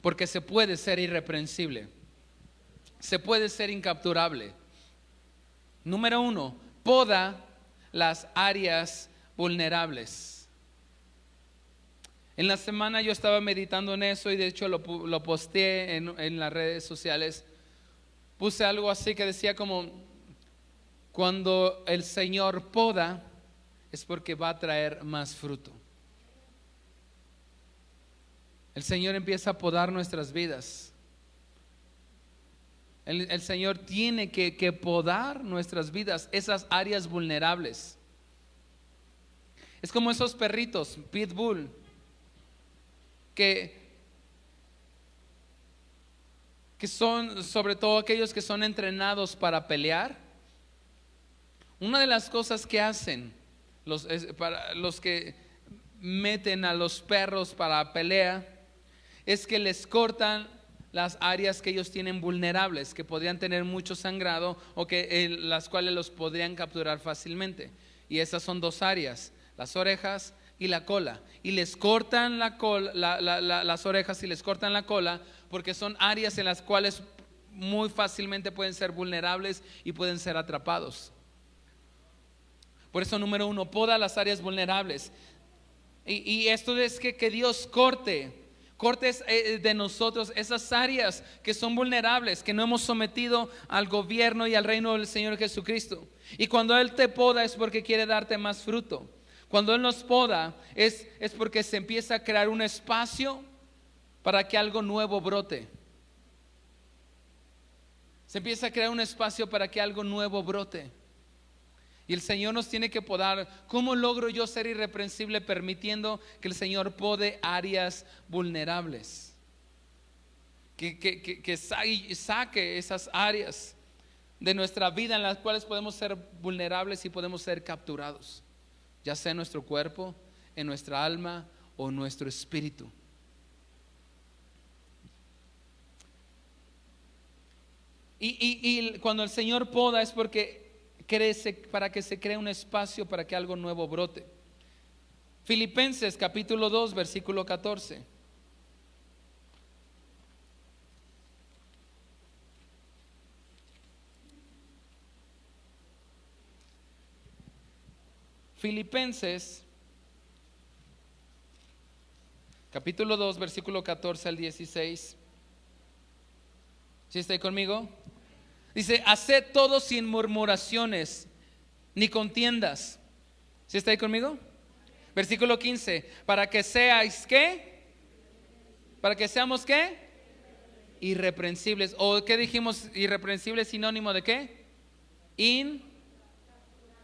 Porque se puede ser irreprensible, se puede ser incapturable. Número 1, poda las áreas vulnerables. En la semana yo estaba meditando en eso, y de hecho lo posteé en las redes sociales. Puse algo así que decía como: cuando el Señor poda es porque va a traer más fruto. El Señor empieza a podar nuestras vidas. El Señor tiene que podar nuestras vidas, esas áreas vulnerables. Es como esos perritos pitbull que son, sobre todo aquellos que son entrenados para pelear. Una de las cosas que hacen para los que meten a los perros para pelea es que les cortan las áreas que ellos tienen vulnerables, que podrían tener mucho sangrado, o las cuales los podrían capturar fácilmente. Y esas son 2 áreas: las orejas y la cola. Y les cortan la cola, las orejas y les cortan la cola, porque son áreas en las cuales muy fácilmente pueden ser vulnerables y pueden ser atrapados. Por eso, número uno, poda las áreas vulnerables. Y esto es que Dios corte de nosotros esas áreas que son vulnerables, que no hemos sometido al gobierno y al reino del Señor Jesucristo. Y cuando Él te poda es porque quiere darte más fruto. Cuando Él nos poda es porque se empieza a crear un espacio para que algo nuevo brote. Se empieza a crear un espacio para que algo nuevo brote. Y el Señor nos tiene que podar. ¿Cómo logro yo ser irreprensible permitiendo que el Señor pode áreas vulnerables? Que saque esas áreas de nuestra vida en las cuales podemos ser vulnerables y podemos ser capturados, ya sea en nuestro cuerpo, en nuestra alma o en nuestro espíritu. Y cuando el Señor poda es porque crece, para que se cree un espacio para que algo nuevo brote. Filipenses capítulo 2 versículo 14. Filipenses capítulo 2 versículo 14 al 16. ¿Sí está ahí conmigo? Dice: haced todo sin murmuraciones ni contiendas. ¿Sí está ahí conmigo? Versículo 15. Para que seáis ¿qué? Para que seamos ¿qué? Irreprensibles. ¿O qué dijimos? Irreprensible, sinónimo de ¿qué?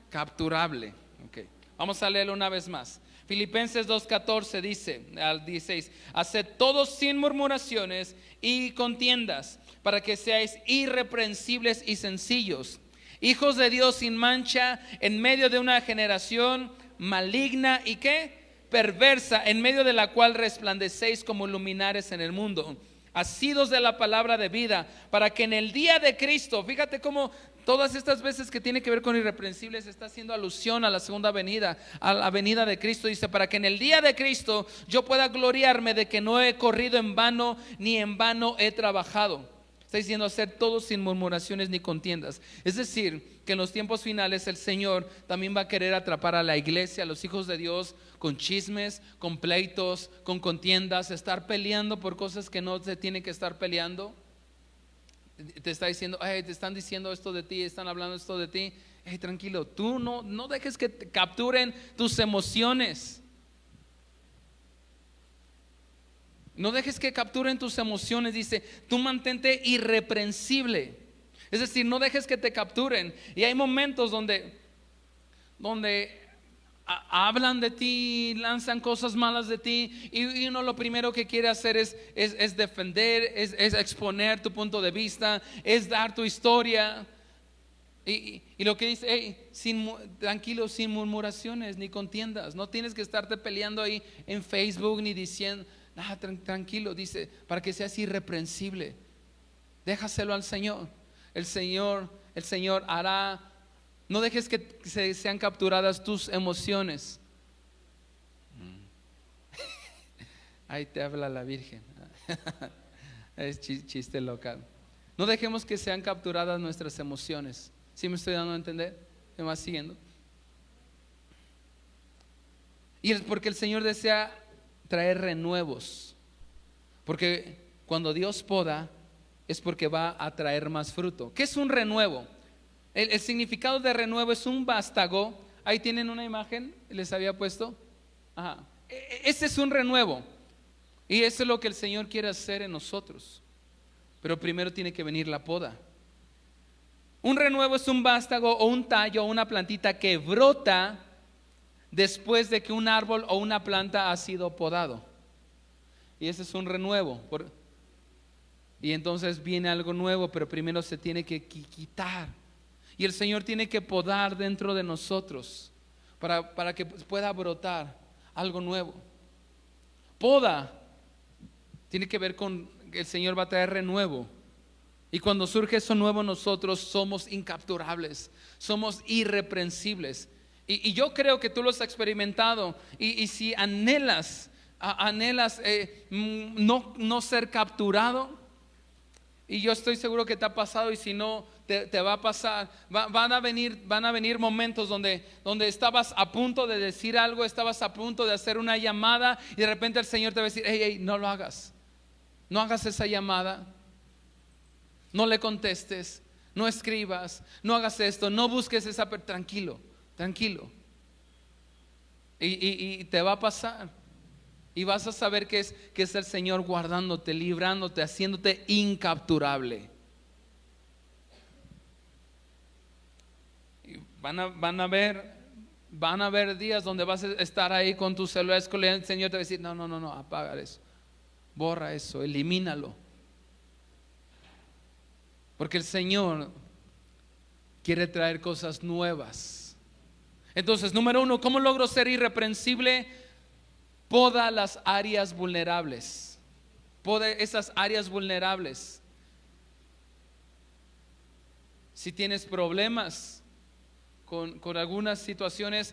Incapturable. Okay. Vamos a leerlo una vez más. Filipenses 2:14 dice al 16: haced todo sin murmuraciones y contiendas, para que seáis irreprensibles y sencillos, hijos de Dios sin mancha, en medio de una generación maligna y ¿qué? Perversa, en medio de la cual resplandecéis como luminares en el mundo, asidos de la palabra de vida, para que en el día de Cristo, fíjate cómo todas estas veces que tiene que ver con irreprensibles está haciendo alusión a la segunda venida, a la venida de Cristo. Dice: para que en el día de Cristo yo pueda gloriarme de que no he corrido en vano, ni en vano he trabajado. Está diciendo hacer todo sin murmuraciones ni contiendas. Es decir, que en los tiempos finales el Señor también va a querer atrapar a la iglesia, a los hijos de Dios, con chismes, con pleitos, con contiendas, estar peleando por cosas que no se tiene que estar peleando. Te está diciendo: hey, te están diciendo esto de ti, están hablando esto de ti. Hey, tranquilo, tú no dejes que te capturen tus emociones. No dejes que capturen tus emociones. Dice: tú mantente irreprensible. Es decir, no dejes que te capturen. Y hay momentos donde hablan de ti, lanzan cosas malas de ti, y uno lo primero que quiere hacer es defender, es exponer tu punto de vista, es dar tu historia. Y lo que dice: hey, tranquilo, sin murmuraciones ni contiendas. No tienes que estarte peleando ahí en Facebook ni diciendo tranquilo. Dice: para que seas irreprensible, déjaselo al Señor. El Señor hará. No dejes que sean capturadas tus emociones. Ahí te habla la Virgen. Es chiste local. No dejemos que sean capturadas nuestras emociones. ¿Sí me estoy dando a entender? ¿Me vas siguiendo? Y es porque el Señor desea traer renuevos. Porque cuando Dios poda es porque va a traer más fruto. ¿Qué es un renuevo? El significado de renuevo es un vástago. Ahí tienen una imagen, les había puesto. Ajá. Este es un renuevo. Y eso es lo que el Señor quiere hacer en nosotros. Pero primero tiene que venir la poda. Un renuevo es un vástago o un tallo o una plantita que brota después de que un árbol o una planta ha sido podado. Y ese es un renuevo. Y entonces viene algo nuevo, pero primero se tiene que quitar. Y el Señor tiene que podar dentro de nosotros para que pueda brotar algo nuevo. Poda tiene que ver con que el Señor va a traer renuevo. Y cuando surge eso nuevo, nosotros somos incapturables, somos irreprensibles. Y yo creo que tú lo has experimentado. Y si anhelas no ser capturado, y yo estoy seguro que te ha pasado, y si no, te va a pasar. Van a venir momentos donde estabas a punto de decir algo, estabas a punto de hacer una llamada, y de repente el Señor te va a decir: hey, no lo hagas. No hagas esa llamada. No le contestes. No escribas. No hagas esto. No busques esa. Tranquilo. Y te va a pasar. Y vas a saber que es el Señor guardándote, librándote, haciéndote incapturable. Y van a haber días donde vas a estar ahí con tu celular, el Señor te va a decir: no, apaga eso, borra eso, elimínalo. Porque el Señor quiere traer cosas nuevas. Entonces, número 1, ¿cómo logro ser irreprensible? Poda las áreas vulnerables. Poda esas áreas vulnerables. Si tienes problemas con algunas situaciones,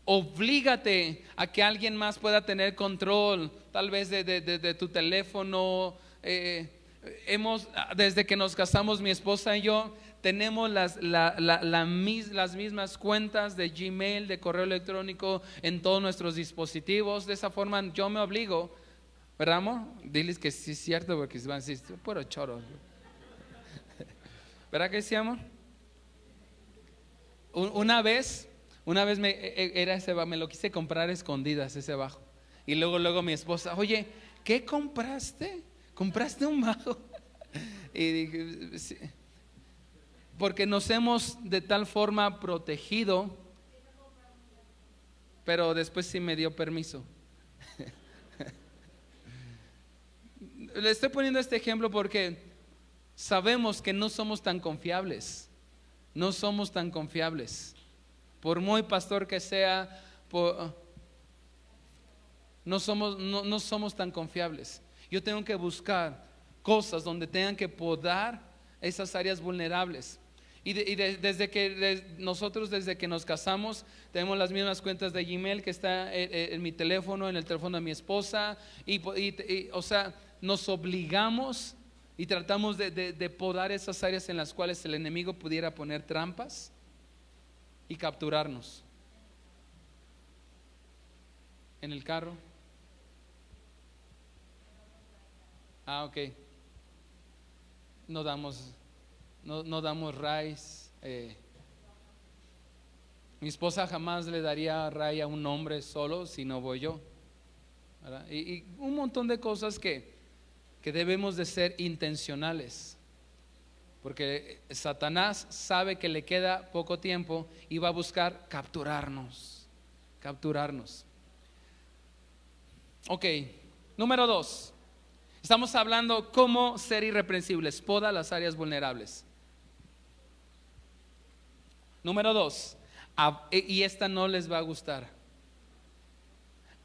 oblígate a que alguien más pueda tener control, tal vez de tu teléfono. Desde que nos casamos, mi esposa y yo tenemos las mismas cuentas de Gmail, de correo electrónico en todos nuestros dispositivos. De esa forma yo me obligo, ¿verdad, amor? Diles que sí es cierto, porque se van a decir: puro choro. ¿Verdad que sí, amor? Una vez me lo quise comprar a escondidas, ese bajo. Y luego mi esposa: oye, ¿qué compraste? ¿Compraste un bajo? Y dije: sí. Porque nos hemos de tal forma protegido. Pero después sí me dio permiso. Le estoy poniendo este ejemplo porque sabemos que no somos tan confiables. No somos tan confiables. Por muy pastor que sea, no somos tan confiables. Yo tengo que buscar cosas donde tengan que podar esas áreas vulnerables. Desde que nos casamos, tenemos las mismas cuentas de Gmail que está en mi teléfono, en el teléfono de mi esposa. O sea, nos obligamos y tratamos de podar esas áreas en las cuales el enemigo pudiera poner trampas y capturarnos. En el carro. Ok. No damos raíz. Mi esposa jamás le daría ray a un hombre solo si no voy yo, ¿verdad? Y un montón de cosas que debemos de ser intencionales. Porque Satanás sabe que le queda poco tiempo y va a buscar capturarnos. Ok, número 2. Estamos hablando cómo ser irreprensibles. Poda las áreas vulnerables. Número 2, y esta no les va a gustar: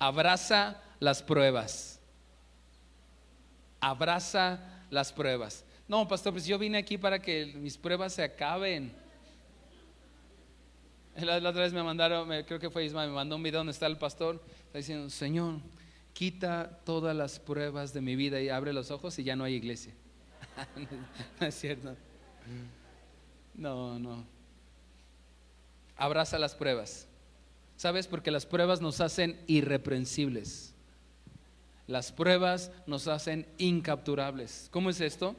abraza las pruebas. Abraza las pruebas. No, pastor, pues yo vine aquí para que mis pruebas se acaben. La otra vez me mandaron, creo que fue Ismael, me mandó un video donde está el pastor. Está diciendo: Señor, quita todas las pruebas de mi vida, y abre los ojos y ya no hay iglesia. No es cierto. No. Abraza las pruebas. ¿Sabes? Porque las pruebas nos hacen irreprensibles. Las pruebas nos hacen incapturables. ¿Cómo es esto?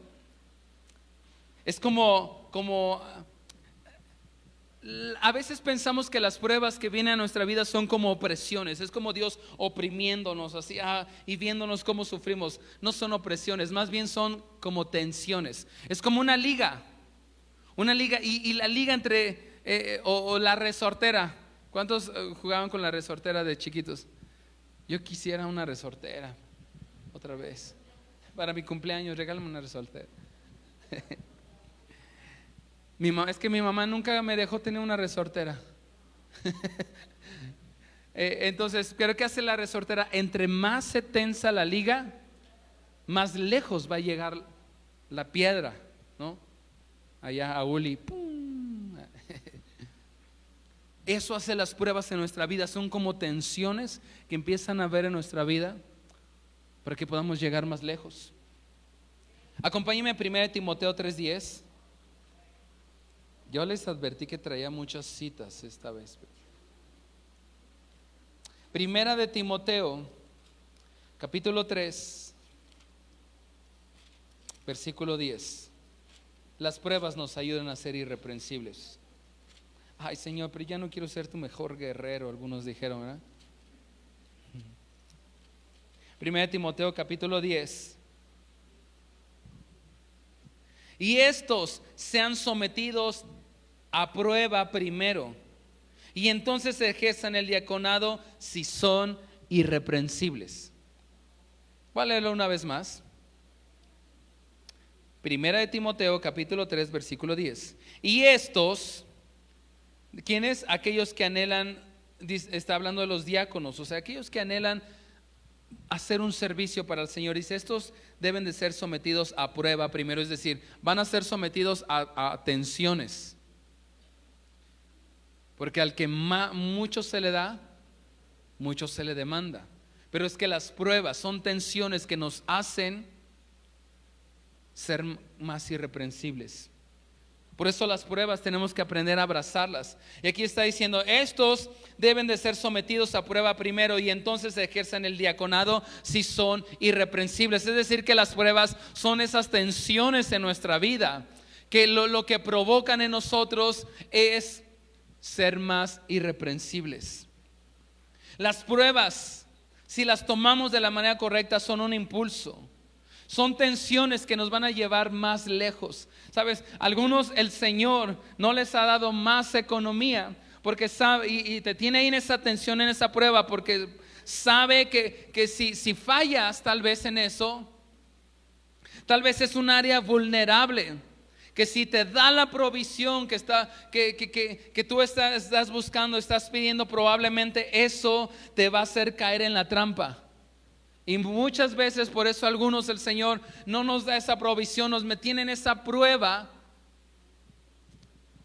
Es como a veces pensamos que las pruebas que vienen a nuestra vida son como opresiones. Es como Dios oprimiéndonos así, y viéndonos cómo sufrimos. No son opresiones, más bien son como tensiones. Es como una liga y la liga entre o la resortera. ¿Cuántos jugaban con la resortera de chiquitos? Yo quisiera una resortera otra vez. Para mi cumpleaños, regálame una resortera. Es que mi mamá nunca me dejó tener una resortera. Entonces, ¿pero qué hace la resortera? Entre más se tensa la liga, más lejos va a llegar la piedra, ¿no? Allá a Uli, ¡pum! Eso hace las pruebas en nuestra vida. Son como tensiones que empiezan a haber en nuestra vida para que podamos llegar más lejos. Acompáñenme a 1 Timoteo 3:10. Yo les advertí que traía muchas citas esta vez. Primera de Timoteo, capítulo 3, versículo 10. Las pruebas nos ayudan a ser irreprensibles. Ay, Señor, pero ya no quiero ser tu mejor guerrero, algunos dijeron, ¿verdad? Primera de Timoteo, capítulo 10. Y estos sean sometidos a prueba primero, y entonces ejerzan el diaconado si son irreprensibles. Voy a leerlo una vez más. Primera de Timoteo, capítulo 3, versículo 10. Y estos, ¿quiénes? Aquellos que anhelan, está hablando de los diáconos, o sea, aquellos que anhelan hacer un servicio para el Señor. Dice, estos deben de ser sometidos a prueba primero, es decir, van a ser sometidos a tensiones. Porque al que mucho se le da, mucho se le demanda. Pero es que las pruebas son tensiones que nos hacen ser más irreprensibles. Por eso las pruebas tenemos que aprender a abrazarlas. Y aquí está diciendo, estos deben de ser sometidos a prueba primero, y entonces ejerzan el diaconado si son irreprensibles. Es decir, que las pruebas son esas tensiones en nuestra vida que lo que provocan en nosotros es ser más irreprensibles. Las pruebas, si las tomamos de la manera correcta, son un impulso. Son tensiones que nos van a llevar más lejos. Sabes, algunos el Señor no les ha dado más economía porque sabe, y te tiene ahí en esa tensión, en esa prueba, porque sabe que si fallas tal vez en eso, tal vez es un área vulnerable, que si te da la provisión que tú estás buscando, estás pidiendo, probablemente eso te va a hacer caer en la trampa. Y muchas veces por eso algunos el Señor no nos da esa provisión, nos mantiene en esa prueba,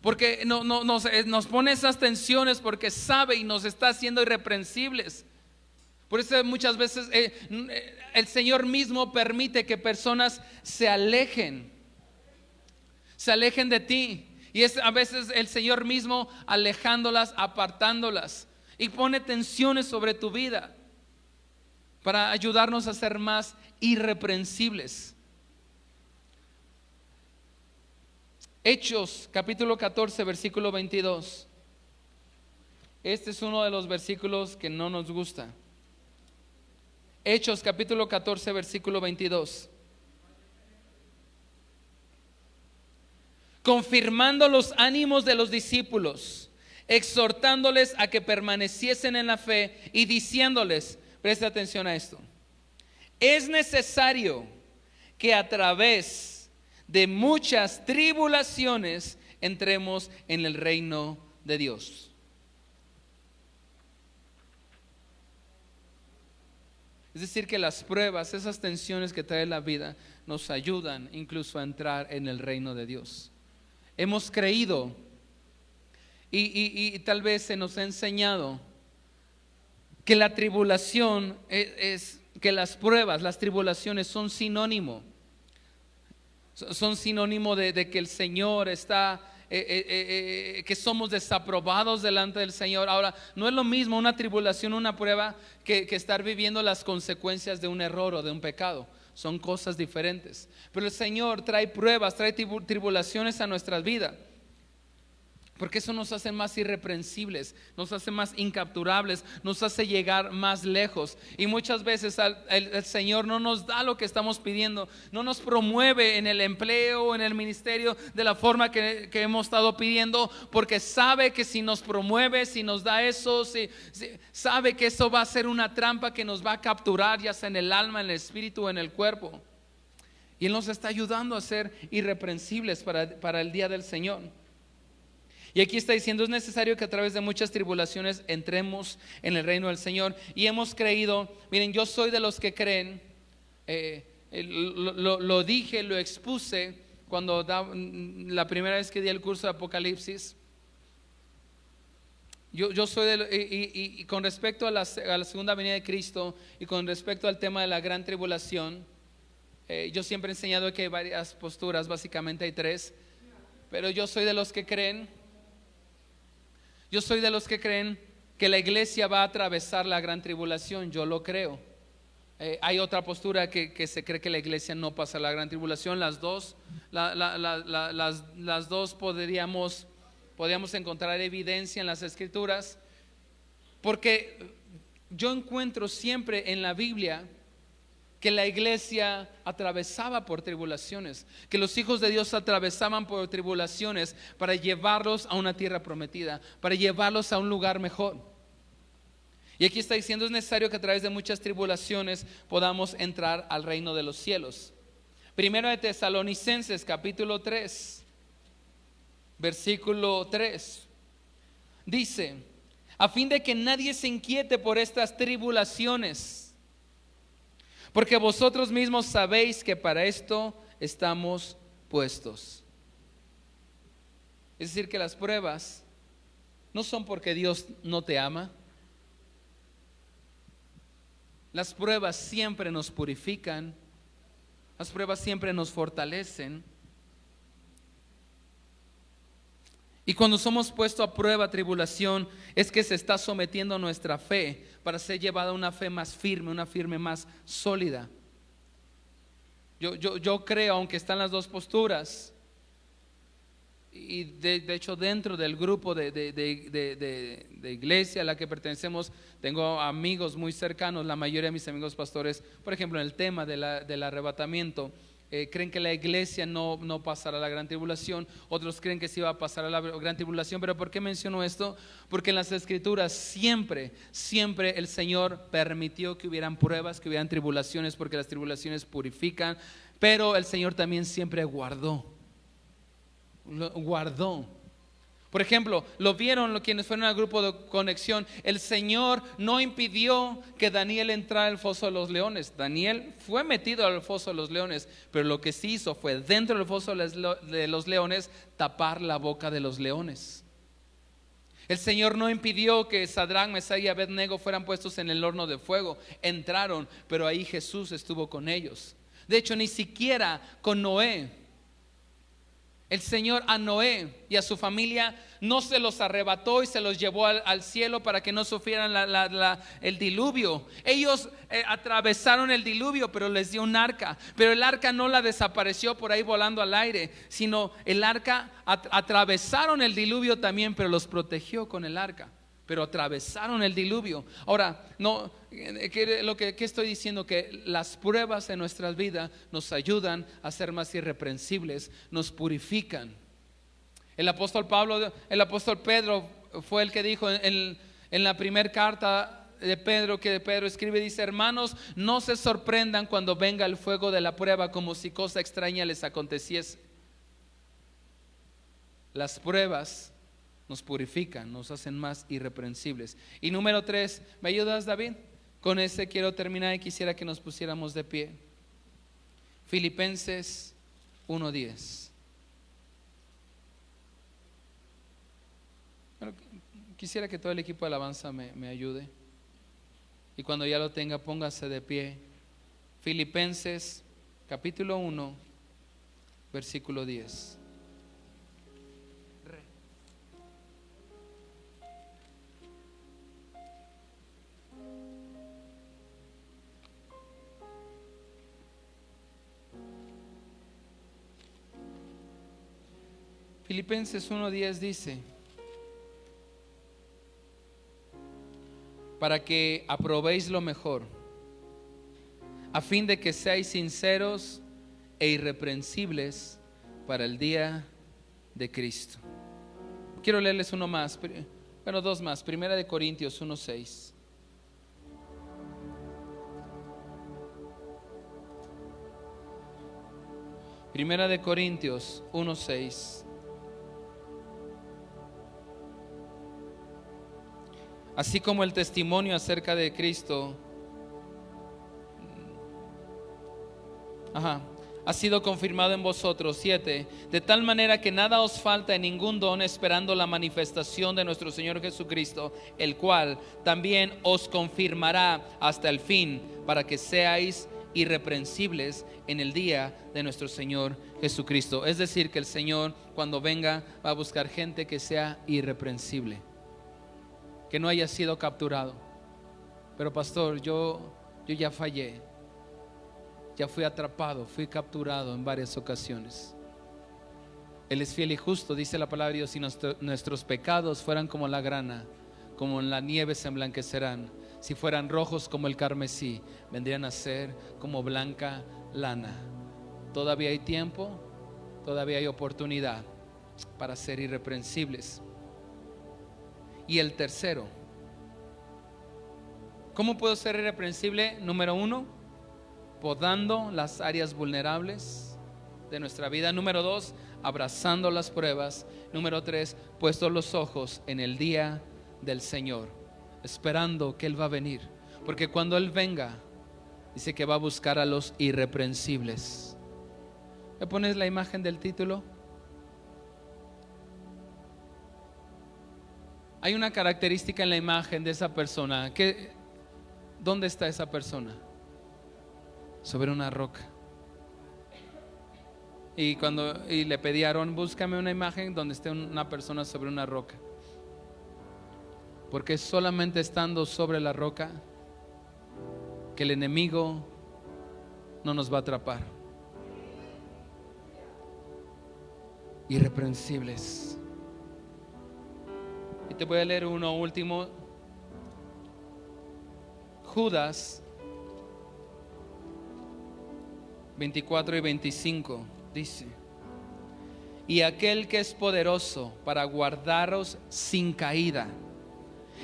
porque nos pone esas tensiones, porque sabe y nos está haciendo irreprensibles. Por eso muchas veces el Señor mismo permite que personas se alejen de ti. Y es a veces el Señor mismo alejándolas, apartándolas, y pone tensiones sobre tu vida para ayudarnos a ser más irreprensibles. Hechos capítulo 14 versículo 22. Este es uno de los versículos que no nos gusta. Hechos capítulo 14 versículo 22. Confirmando los ánimos de los discípulos, exhortándoles a que permaneciesen en la fe y diciéndoles, presta atención a esto, es necesario que a través de muchas tribulaciones entremos en el reino de Dios. Es decir, que las pruebas, esas tensiones que trae la vida, nos ayudan incluso a entrar en el reino de Dios. Hemos creído y tal vez se nos ha enseñado que la tribulación es que las pruebas, las tribulaciones son sinónimo de que el Señor está, que somos desaprobados delante del Señor. Ahora, no es lo mismo una tribulación, una prueba, que estar viviendo las consecuencias de un error o de un pecado. Son cosas diferentes. Pero el Señor trae pruebas, trae tribulaciones a nuestras vidas, porque eso nos hace más irreprensibles, nos hace más incapturables, nos hace llegar más lejos. Y muchas veces el Señor no nos da lo que estamos pidiendo, no nos promueve en el empleo, en el ministerio de la forma que hemos estado pidiendo, porque sabe que si nos promueve, si nos da eso, sabe que eso va a ser una trampa que nos va a capturar, ya sea en el alma, en el espíritu o en el cuerpo. Y Él nos está ayudando a ser irreprensibles para el día del Señor. Y aquí está diciendo, es necesario que a través de muchas tribulaciones entremos en el reino del Señor. Y hemos creído, miren, yo soy de los que creen, lo dije, lo expuse cuando la primera vez que di el curso de Apocalipsis. Yo soy y con respecto a la segunda venida de Cristo y con respecto al tema de la gran tribulación, yo siempre he enseñado que hay varias posturas, básicamente hay tres, pero yo soy de los que creen que la iglesia va a atravesar la gran tribulación. Yo lo creo. Hay otra postura que se cree que la iglesia no pasa la gran tribulación. Las dos podríamos encontrar evidencia en las escrituras, porque yo encuentro siempre en la Biblia que la iglesia atravesaba por tribulaciones, que los hijos de Dios atravesaban por tribulaciones para llevarlos a una tierra prometida, para llevarlos a un lugar mejor. Y aquí está diciendo: es necesario que a través de muchas tribulaciones podamos entrar al reino de los cielos. Primero de Tesalonicenses capítulo 3 versículo 3 dice: a fin de que nadie se inquiete por estas tribulaciones, porque vosotros mismos sabéis que para esto estamos puestos. Es decir, que las pruebas no son porque Dios no te ama. Las pruebas siempre nos purifican, las pruebas siempre nos fortalecen. Y cuando somos puestos a prueba, tribulación, es que se está sometiendo nuestra fe para ser llevada a una fe más firme, una firme más sólida. Yo creo, aunque están las dos posturas, y de hecho dentro del grupo de iglesia a la que pertenecemos, tengo amigos muy cercanos. La mayoría de mis amigos pastores, por ejemplo, en el tema del arrebatamiento, creen que la iglesia no pasará la gran tribulación. Otros creen que sí va a pasar a la gran tribulación. Pero ¿por qué menciono esto? Porque en las escrituras siempre el Señor permitió que hubieran pruebas, que hubieran tribulaciones, porque las tribulaciones purifican. Pero el Señor también siempre guardó. Por ejemplo, lo vieron quienes fueron al grupo de conexión. El Señor no impidió que Daniel entrara al foso de los leones. Daniel fue metido al foso de los leones, pero lo que sí hizo fue, dentro del foso de los leones, tapar la boca de los leones. El Señor no impidió que Sadrach, Mesach y Abednego fueran puestos en el horno de fuego. Entraron, pero ahí Jesús estuvo con ellos. De hecho, ni siquiera con Noé. El Señor a Noé y a su familia no se los arrebató y se los llevó al cielo para que no sufrieran el diluvio. Ellos atravesaron el diluvio, pero les dio un arca. Pero el arca no la desapareció por ahí volando al aire, sino el arca, atravesaron el diluvio también, pero los protegió con el arca. Pero atravesaron el diluvio. Ahora, ¿qué estoy diciendo? Que las pruebas en nuestras vidas nos ayudan a ser más irreprensibles, nos purifican. El apóstol Pedro fue el que dijo en la primera carta de Pedro, que Pedro escribe, dice: hermanos, no se sorprendan cuando venga el fuego de la prueba como si cosa extraña les aconteciese. Las pruebas nos purifican, nos hacen más irreprensibles. Y número 3, ¿me ayudas, David? Con ese quiero terminar y quisiera que nos pusiéramos de pie. Filipenses 1:10. Bueno, quisiera que todo el equipo de alabanza me ayude. Y cuando ya lo tenga, póngase de pie. Filipenses capítulo 1, versículo 10. Filipenses 1:10 dice: para que aprobéis lo mejor, a fin de que seáis sinceros e irreprensibles para el día de Cristo. Quiero leerles dos más. Primera de Corintios 1:6. Primera de Corintios 1:6. Así como el testimonio acerca de Cristo, ha sido confirmado en vosotros. 7. De tal manera que nada os falta en ningún don, esperando la manifestación de nuestro Señor Jesucristo, el cual también os confirmará hasta el fin, para que seáis irreprensibles en el día de nuestro Señor Jesucristo. Es decir, que el Señor, cuando venga, va a buscar gente que sea irreprensible, que no haya sido capturado. Pero pastor, yo ya fallé, ya fui atrapado, fui capturado en varias ocasiones. Él es fiel y justo, dice la palabra de Dios: si nuestros pecados fueran como la grana, como en la nieve se emblanquecerán. Si fueran rojos como el carmesí, vendrían a ser como blanca lana. Todavía hay tiempo, todavía hay oportunidad para ser irreprensibles. Y el tercero, ¿cómo puedo ser irreprensible? Número 1, podando las áreas vulnerables de nuestra vida. Número 2, abrazando las pruebas. Número 3, puestos los ojos en el día del Señor, esperando que Él va a venir. Porque cuando Él venga, dice que va a buscar a los irreprensibles. ¿Me pones la imagen del título? Hay una característica en la imagen de esa persona. ¿Dónde está esa persona? Sobre una roca. Y le pedí a Aarón: búscame una imagen donde esté una persona sobre una roca. Porque es solamente estando sobre la roca que el enemigo no nos va a atrapar. Irreprensibles. Y te voy a leer uno último. Judas 24 y 25 dice: y aquel que es poderoso para guardaros sin caída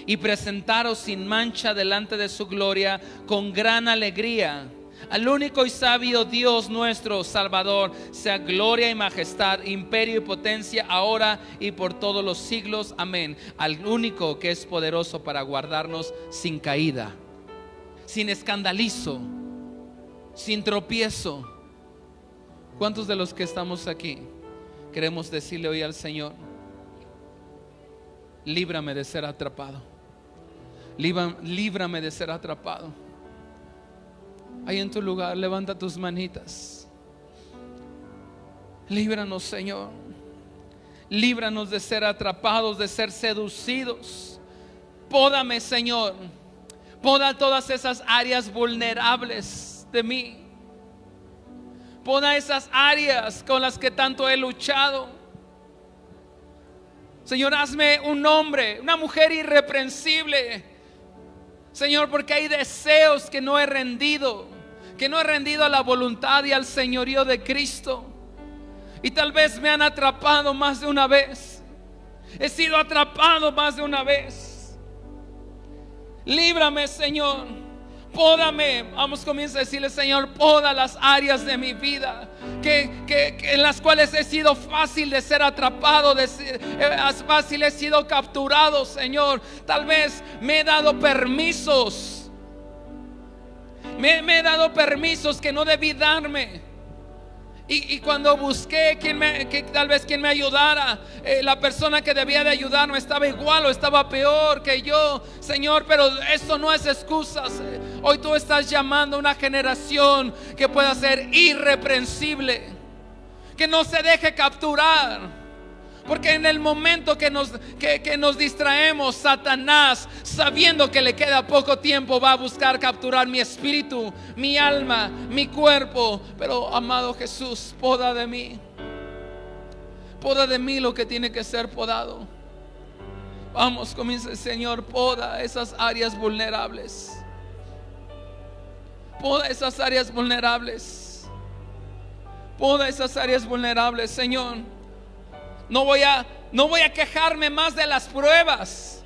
y presentaros sin mancha delante de su gloria con gran alegría, al único y sabio Dios nuestro Salvador, sea gloria y majestad, imperio y potencia, ahora y por todos los siglos. Amén. Al único que es poderoso para guardarnos sin caída, sin escandalizo, sin tropiezo. ¿Cuántos de los que estamos aquí queremos decirle hoy al Señor: líbrame de ser atrapado, líbrame de ser atrapado? Ahí en tu lugar, levanta tus manitas. Líbranos, Señor. Líbranos de ser atrapados, de ser seducidos. Pódame, Señor. Poda todas esas áreas vulnerables de mí. Poda esas áreas con las que tanto he luchado. Señor, hazme un hombre, una mujer irreprensible, Señor, porque hay deseos que no he rendido, a la voluntad y al señorío de Cristo. Y tal vez me han atrapado más de una vez. He sido atrapado más de una vez. Líbrame, Señor. Pódame. Vamos, comienza a decirle: Señor, poda las áreas de mi vida en las cuales he sido fácil de ser atrapado, fácil he sido capturado, Señor. Tal vez me he dado permisos. Me he dado permisos que no debí darme. Y cuando busqué tal vez quien me ayudara, la persona que debía de ayudarme estaba igual o estaba peor que yo, Señor. Pero eso no es excusas. Hoy tú estás llamando a una generación que pueda ser irreprensible, que no se deje capturar. Porque en el momento que nos distraemos, Satanás, sabiendo que le queda poco tiempo, va a buscar capturar mi espíritu, mi alma, mi cuerpo. Pero, amado Jesús, poda de mí lo que tiene que ser podado. Vamos, comienza, Señor, poda esas áreas vulnerables. Poda esas áreas vulnerables. Poda esas áreas vulnerables, Señor. No voy a quejarme más de las pruebas,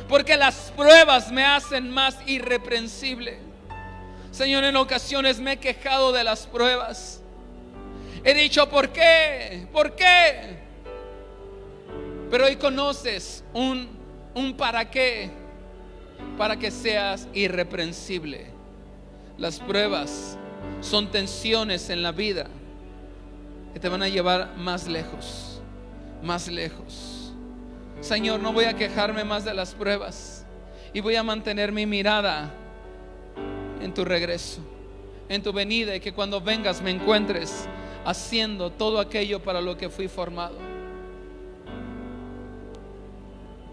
porque las pruebas me hacen más irreprensible. Señor, en ocasiones me he quejado de las pruebas. He dicho: ¿por qué? ¿Por qué? Pero hoy conoces un para qué. Para que seas irreprensible. Las pruebas son tensiones en la vida. que te van a llevar más lejos, más lejos. Señor, no voy a quejarme más de las pruebas y voy a mantener mi mirada en tu regreso, en tu venida, y que cuando vengas me encuentres haciendo todo aquello para lo que fui formado.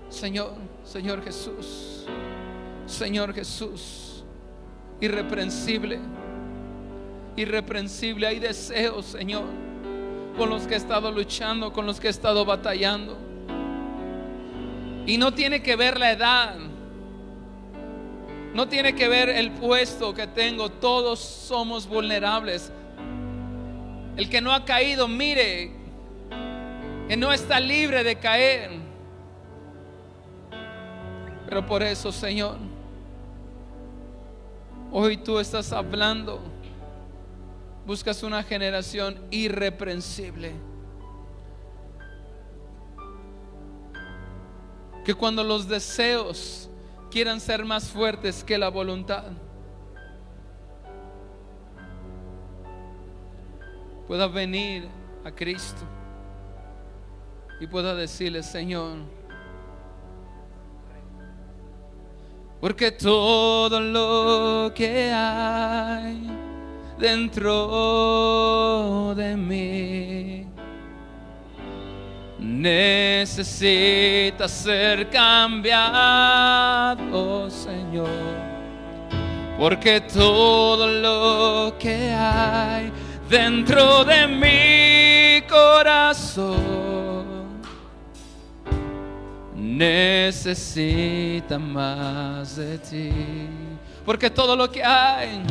Señor, Señor Jesús, Señor Jesús, irreprensible, irreprensible. Hay deseos, Señor, con los que he estado luchando, con los que he estado batallando, y no tiene que ver la edad, no tiene que ver el puesto que tengo. Todos somos vulnerables. El que no ha caído, mire que no está libre de caer. Pero por eso, Señor, hoy tú estás hablando. Buscas una generación irreprensible, que cuando los deseos quieran ser más fuertes que la voluntad, pueda venir a Cristo y pueda decirle: Señor, porque todo lo que hay dentro de mí necesita ser cambiado, Señor. Porque todo lo que hay dentro de mi corazón necesita más de ti. Porque todo lo que hay,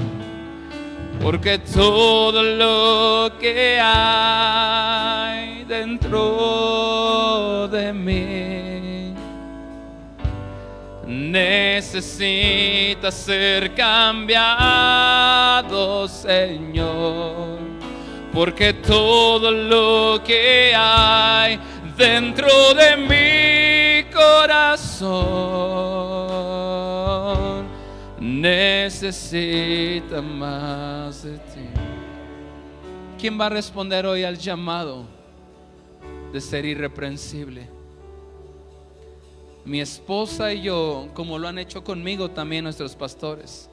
porque todo lo que hay dentro de mí necesita ser cambiado, Señor. Porque todo lo que hay dentro de mi corazón necesita más de ti. ¿Quién va a responder hoy al llamado de ser irreprensible? Mi esposa y yo, como lo han hecho conmigo también nuestros pastores,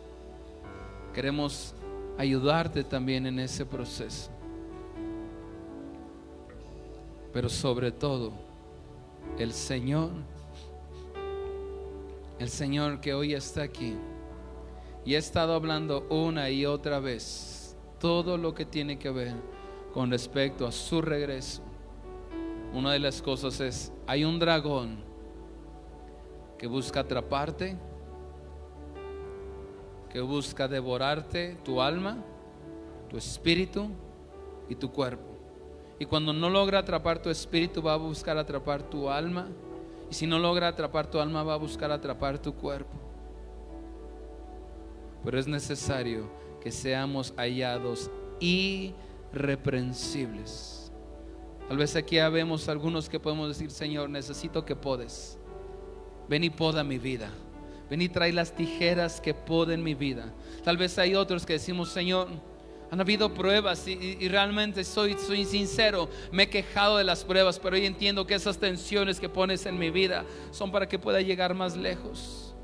queremos ayudarte también en ese proceso. Pero sobre todo, el Señor que hoy está aquí y ha estado hablando una y otra vez todo lo que tiene que ver con respecto a su regreso. Una de las cosas es: hay un dragón que busca atraparte, que busca devorarte, tu alma, tu espíritu y tu cuerpo. Y cuando no logra atrapar tu espíritu, va a buscar atrapar tu alma. Y si no logra atrapar tu alma, va a buscar atrapar tu cuerpo. Pero es necesario que seamos hallados irreprensibles. Tal vez aquí habemos algunos que podemos decir: Señor, necesito que podes. Ven y poda mi vida. Ven y trae las tijeras que poden mi vida. Tal vez hay otros que decimos: Señor, han habido pruebas y realmente soy sincero, me he quejado de las pruebas, pero hoy entiendo que esas tensiones que pones en mi vida son para que pueda llegar más lejos.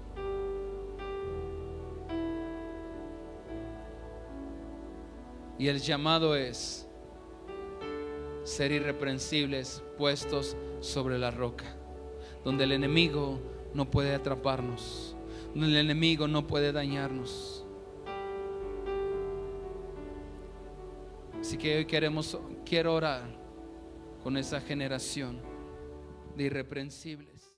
Y el llamado es ser irreprensibles, puestos sobre la roca, donde el enemigo no puede atraparnos, donde el enemigo no puede dañarnos. Así que hoy quiero orar con esa generación de irreprensibles.